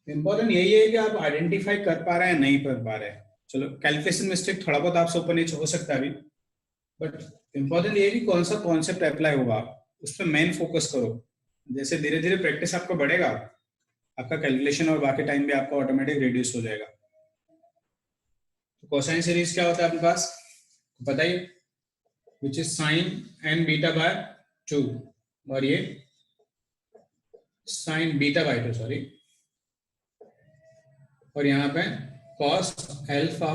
इंपॉर्टेंट यही है कि आप आइडेंटिफाई कर पा रहे हैं नहीं कर पा रहे हैं। चलो कैलकुलेशन मिस्टेक थोड़ा बहुत आपसे ऊपर नीचे हो सकता है अभी, बट इंपॉर्टेंट ये है कि कौन सा कॉन्सेप्ट अप्लाई होगा, उस पर मेन फोकस करो। जैसे धीरे धीरे प्रैक्टिस आपका बढ़ेगा, आपका कैलकुलेशन और बाकी टाइम भी आपका ऑटोमेटिक रिड्यूस हो जाएगा। तो कोसाइन सीरीज क्या होता है आपके पास पता ही, which is sine n beta by 2, और ये साइन बीटा बाय 2 सॉरी, और यहाँ पे cos alpha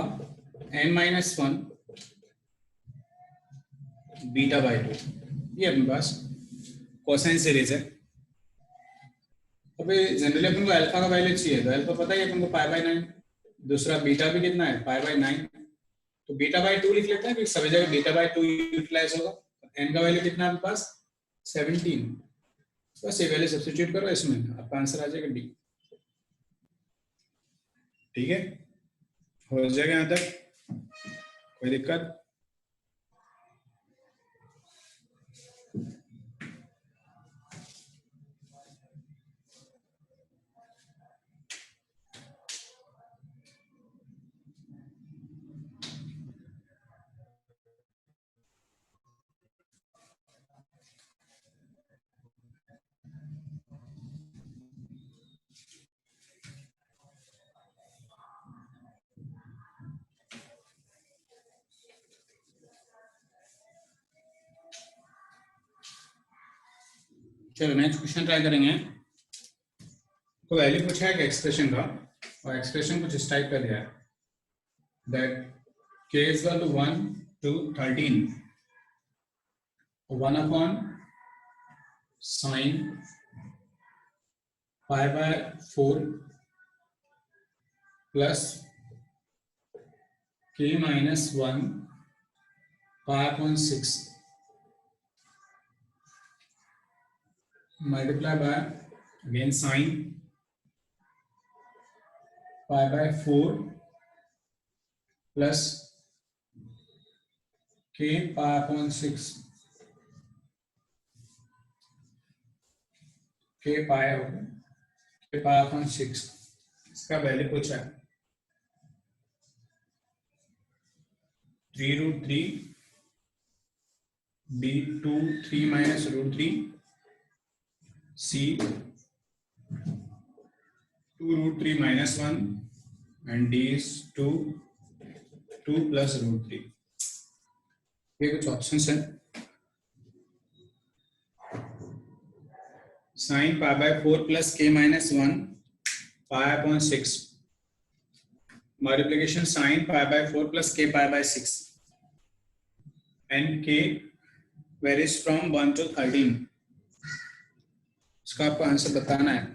n minus 1 beta by 2, ये अपने पास कोसाइन सीरीज है। अभी जनरली अपन को अल्फा का वैल्यू चाहिए, तो अल्फा पता है अपन को पाई बाय 9, दूसरा बीटा भी कितना है पाई बाय 9, तो बीटा बाय 2 लिख लेते हैं कि सभी जगह बीटा बाय 2 यूटिलाइज होगा। एन का वैल्यू कितना है आपके पास 17, बस ये वैल्यू सब्स्टिट्यूट करो इसमें, आपका आंसर आ जाएगा डी। ठीक है, हो जाएगा यहाँ तक, कोई दिक्कत? चलो नेक्स्ट क्वेश्चन ट्राई करेंगे। तो वैल्यू पूछा है एक्सप्रेशन का, और एक्सप्रेशन कुछ इस टाइप का दिया है that k is equal to 1 to 13 1 upon sin pi by 4 plus k minus 1 pi upon 6 multiply by again sin pi by 4 plus k pi upon 6 k pi होगा k pi upon 6, इसका value पूछा है 3√3 b 2 3 minus √3 c 2√3 minus 1 and d is 2 plus √3। ये कुछ options हैं, sine pi by 4 प्लस k minus 1 pi upon 6 multiplication sine pi by 4 प्लस k pi by 6 and k varies from 1 to 13। इसका आपको आंसर बताना है।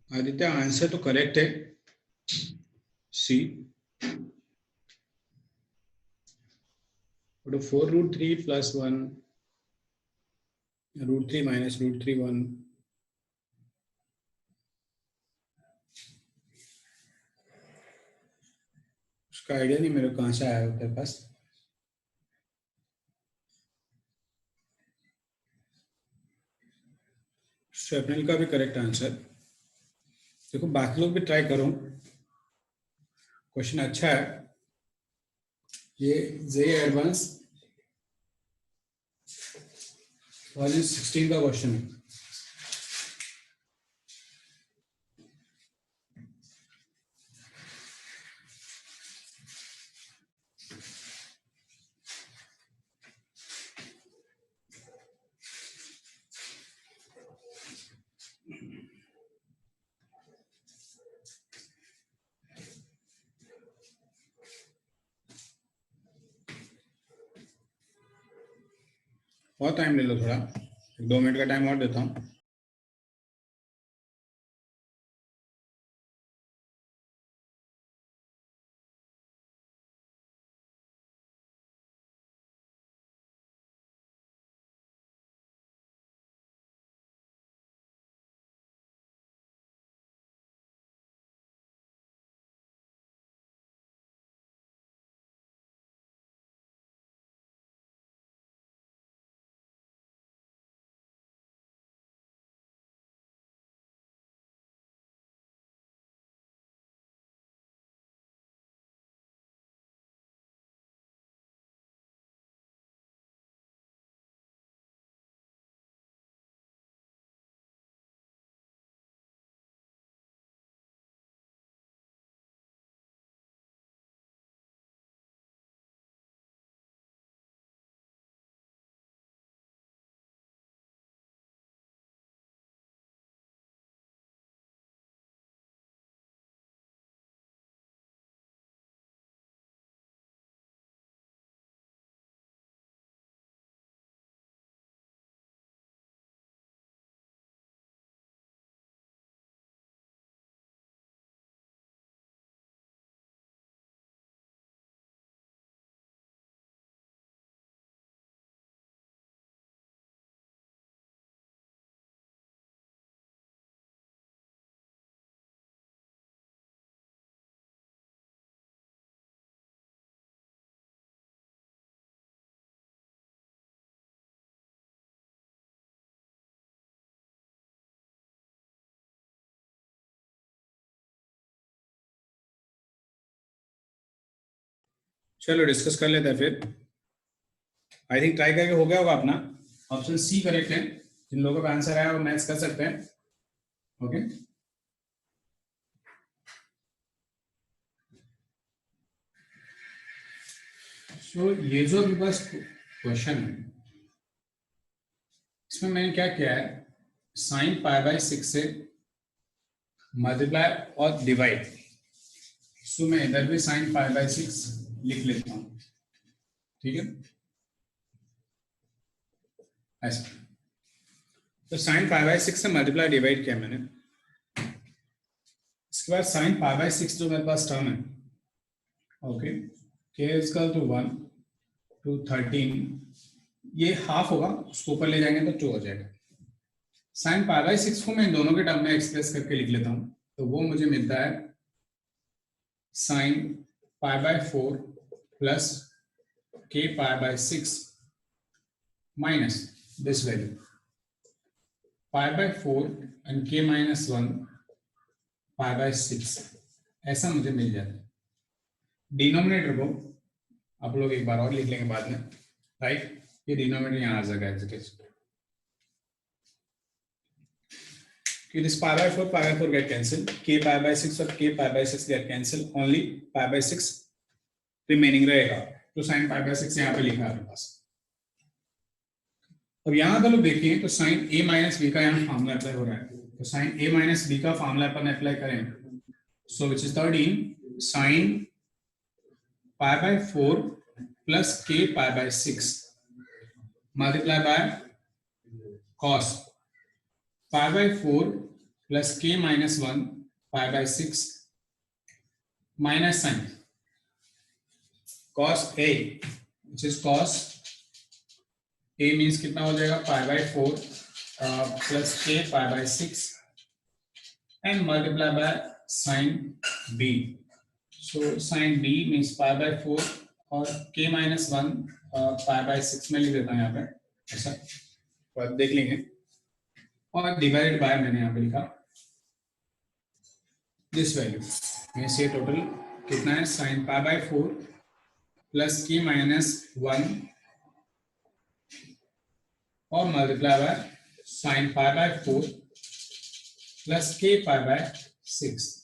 आदित्य आंसर तो करेक्ट है, सी। तो 4√3 + 1 √3 - √3 1, उसका आइडिया नहीं मेरे को कहाँ से आया होता है पास। स्वप्निल का भी करेक्ट आंसर। देखो बाकी लोग भी ट्राई करो, क्वेश्चन अच्छा है ये। जेईई एडवांस 2016 का क्वेश्चन है। और टाइम ले लो थोड़ा, 2 मिनट का टाइम और देता हूँ। चलो डिस्कस कर लेते हैं फिर। आई थिंक ट्राई करके हो गया होगा अपना। ऑप्शन सी करेक्ट है, जिन लोगों का आंसर आया वो मैच कर सकते हैं। ओके, सो ये जो भी बस क्वेश्चन है, इसमें मैंने क्या किया है, sin π/6 से मल्टीप्लाई और डिवाइड। सो मैं इधर भी sin π/6 लिख लेता हूँ, ठीक है, ऐसा। तो sin π/6 से मल्टीप्लाई डिवाइड किया मैंने। इसके बाद sin π/6 जो मेरे पास टर्म है, okay, k equal to 1 to 13, ये हाफ होगा, उसको ऊपर ले जाएंगे तो 2 हो जाएगा। sin π/6 को मैं दोनों के टर्म में एक्सप्रेस करके लिख लेता हूँ, तो वो मुझे मिलता है sin π/4 plus k π/6 minus this value π/4 and k minus 1 π/6, ऐसा मुझे मिल जाता है। डिनोमिनेटर को आप लोग एक बार और लिख लेंगे बाद में, राइट। ये डिनोमिनेटर यहाँ आ जाएगा as it is. this pi by 4 get cancelled, k pi by 6 और k pi by 6 get cancelled, only pi by 6 remaining रहेगा। तो sin pi by 6 यहाँ पे लिखा है आपके पास। अब यहाँ अगर लोग देखें तो sin a minus b का यहाँ फॉर्मूला अप्लाई हो रहा है, तो sin a minus b का फॉर्मूला अपन अप्लाई करें, so which is 13 sin pi by 4 plus k pi by 6 multiply by cos pi by 4 plus k minus 1 pi by 6 minus sin cos a, which is cos a means कितना हो जाएगा pi by 4 plus k pi by 6 and multiply by sin b. So sin b means pi by 4 और k minus 1 pi by 6 में लिख देता हूँ यहाँ पे ऐसा, तो आप देख लेंगे, और डिवाइड बाय मैंने यहाँ पे लिखा दिस वैल्यू में से टोटल कितना है sin pi by 4 प्लस k माइनस 1 और multiply by sin pi by 4 प्लस k pi by 6।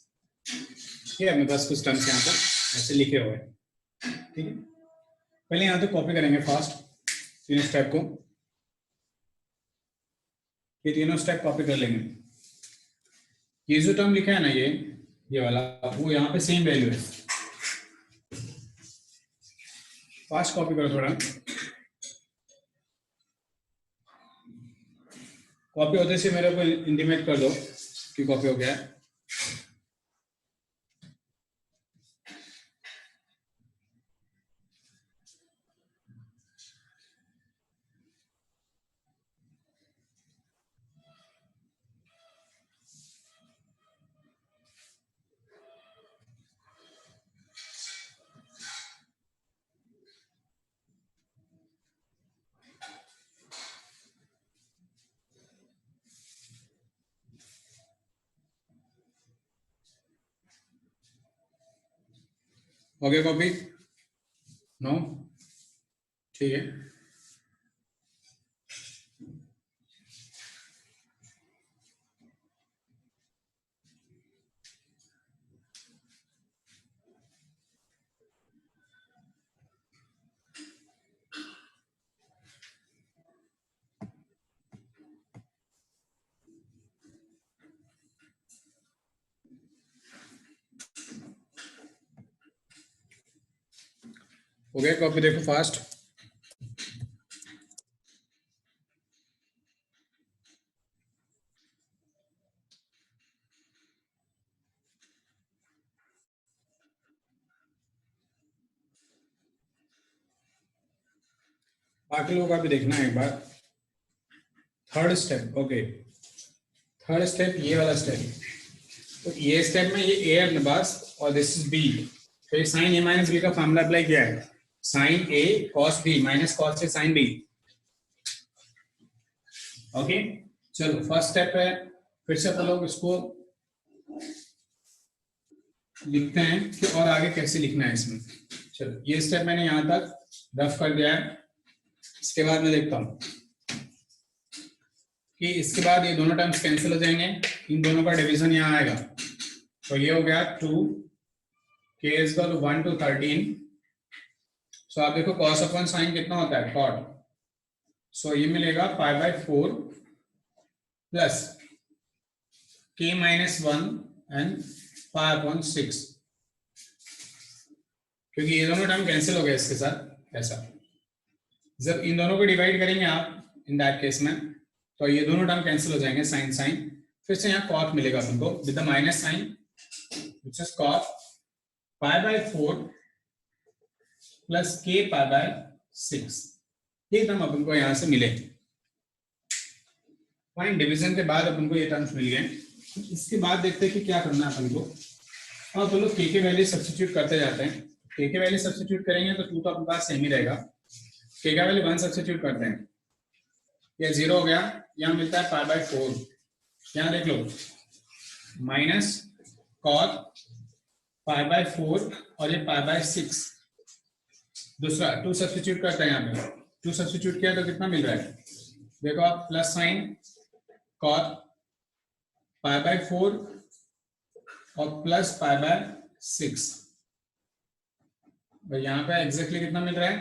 ये मेरे पास कुछ टर्म्स यहाँ पर ऐसे लिखे हुए हैं, ठीक है। पहले यहाँ तो कॉपी करेंगे फास्ट तीनों स्टेप को, ये तीनों स्टेप कॉपी कर लेंगे। ये जो टर्म लिखा है ना ये वाला, वो यहाँ पे सेम वैल्यू है, फास्ट कॉपी करो थोड़ा, कॉपी होते से मेरे को इंटीमेट कर दो कि कॉपी हो गया है। हो गया कॉपी? नो, ठीक है। हो गया कॉपी, देखो फास्ट। बाकी लोगों का भी देखना है एक बार। Third step, okay, third step ये वाला स्टेप, तो ये स्टेप में ये ए अपने पास और दिस इज बी, तो ये साइन ए माइनस बी का फॉर्मूला अप्लाई किया है, sign A cos B minus cos A sine B. Okay, चलो फर्स्ट स्टेप है, फिर से अपन लोग इसको लिखते हैं कि और आगे कैसे लिखना है इसमें। चलो ये स्टेप मैंने यहाँ तक रफ कर दिया है, इसके बाद मैं देखता हूँ कि इसके बाद ये दोनों टर्म्स कैंसिल हो जाएंगे, इन दोनों का डिवीजन यहाँ आएगा, तो ये हो गया 2 k is equal to 1 to 13। सो आप देखो cos अपॉन साइन कितना होता है cot, सो ये मिलेगा pi by 4 प्लस k minus 1 and pi upon 6, क्योंकि ये दोनों टर्म कैंसिल हो गए इसके साथ ऐसा। जब इन दोनों को डिवाइड करेंगे आप इन दैट केस में, तो ये दोनों टर्म कैंसिल हो जाएंगे, साइन साइन, फिर से यहाँ cot मिलेगा अपन को with the minus sine which is cot pi by 4 प्लस k pi by 6, ये टर्म अपन को यहाँ से मिले। फाइन, डिवीजन के बाद अपन को ये टर्म्स मिल गए। इसके बाद देखते हैं कि क्या करना है अपन को। और तो लोग k के वैल्यू सब्स्टिट्यूट करते जाते हैं, k के वैल्यू सब्स्टिट्यूट करेंगे तो 2 तो अपने पास सेम ही रहेगा, k का वैल्यू 1 सब्स्टिट्यूट करते हैं, ये 0 हो गया, यहाँ मिलता है pi by 4, यहाँ देख लो माइनस cot pi by 4 और ये pi by 6, दूसरा 2 सब्स्टिट्यूट करते हैं, यहाँ पे 2 सब्स्टिट्यूट किया तो कितना मिल रहा है, देखो आप plus sign cot pi by 4 और प्लस पाई बाय 6। यहाँ पे एग्जैक्टली कितना मिल रहा है,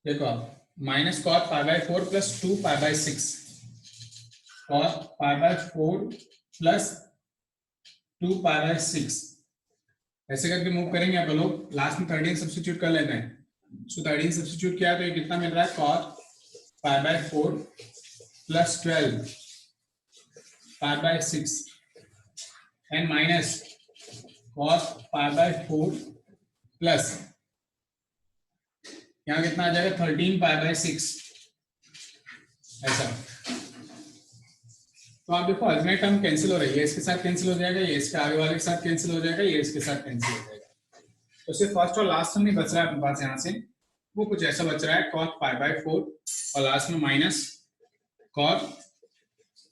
देखो आप, minus cot pi by 4 plus 2 pi by 6, cot pi by 4 plus 2 pi by 6, ऐसे करके मूव करेंगे आप लोग। लास्ट में 13 सब्स्टिट्यूट कर लेते हैं। सो 13 सब्स्टिट्यूट किया तो ये कितना मिल रहा है, cot pi by 4 plus 12 pi by 6 and minus cos pi by 4 plus यहाँ कितना आ जाएगा 13 पाई बाय 6, ऐसा। तो आप देखो अल्टरनेट टर्म कैंसिल हो रही है, इसके साथ कैंसिल हो जाएगा, ये इसके आगे वाले के साथ कैंसिल हो जाएगा, ये इसके साथ कैंसिल हो जाएगा। तो सिर्फ फर्स्ट और लास्ट टर्म नहीं बच रहा है अपने पास, यहाँ से वो कुछ ऐसा बच रहा है, कॉट पाई बाय 4 और लास्ट में minus cot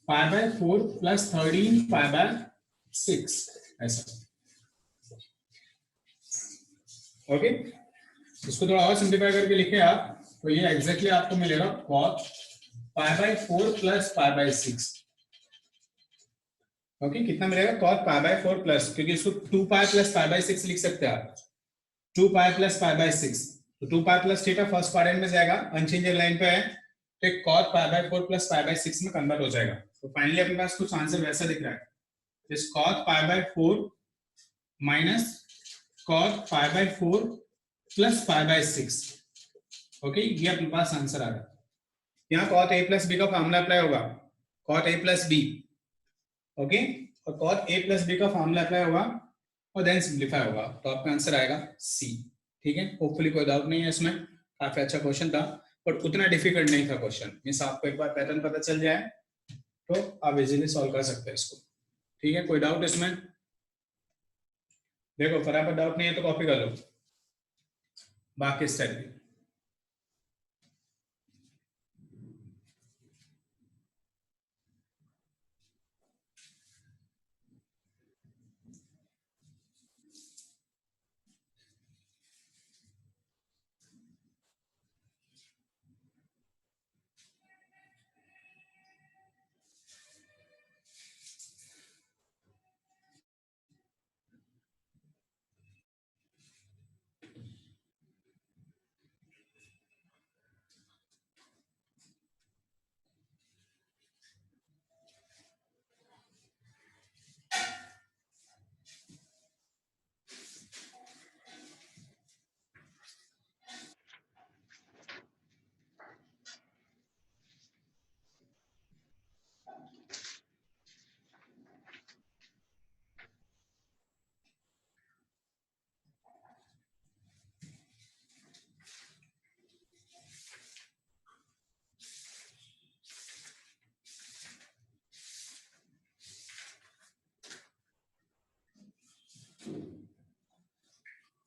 pi by 4 plus 13 pi by 6, ऐसा। ओके, इसको थोड़ा और सिंप्लीफाई करके लिखे आप तो ये एग्जैक्टली आपको मिलेगा cot pi by 4 plus pi by 6। Okay, कितना मिलेगा, कॉट पाई बाय 4 प्लस, क्योंकि इसको 2 पाई प्लस पाई बाय 6 लिख सकते हैं आप, 2 पाई प्लस पाई बाय 6, तो 2 pi plus theta first quadrant में जाएगा, अनचेंज्ड लाइन पे है, तो cot pi by 4 plus pi by 6 में कन्वर्ट हो जाएगा। तो फाइनली अपने पास कुछ आंसर वैसा दिख रहा है, this cot pi by 4 minus cot pi by 4 plus pi by 6। Okay, ये अपने पास आंसर आ रहा है। यहाँ कॉट ए प्लस बी का फॉर्मूला अप्लाई होगा, cot A plus B, okay, और कॉट ए प्लस बी का फॉर्मूला अप्लाई होगा और देन सिंप्लीफाई होगा, तो आपका आंसर आएगा सी। ठीक है, होपफुली कोई डाउट नहीं है इसमें, काफी अच्छा क्वेश्चन था, बट उतना डिफिकल्ट नहीं था क्वेश्चन। मींस आपको एक बार पैटर्न पता चल जाए तो आप इजीली सॉल्व कर सकते हैं इसको। ठीक है, कोई डाउट इसमें? देखो फटाफट डाउट नहीं है तो कॉपी कर लो बाकी स्टेप भी।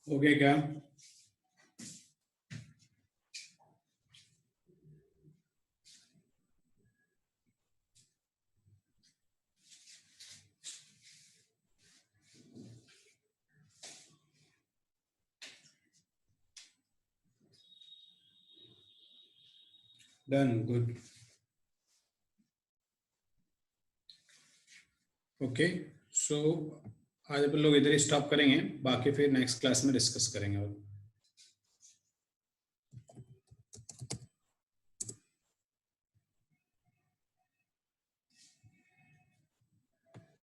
हो गया क्या? Done, good. ओके, सो आज अपन लोग इधर ही स्टॉप करेंगे, बाकी फिर नेक्स्ट क्लास में डिस्कस करेंगे और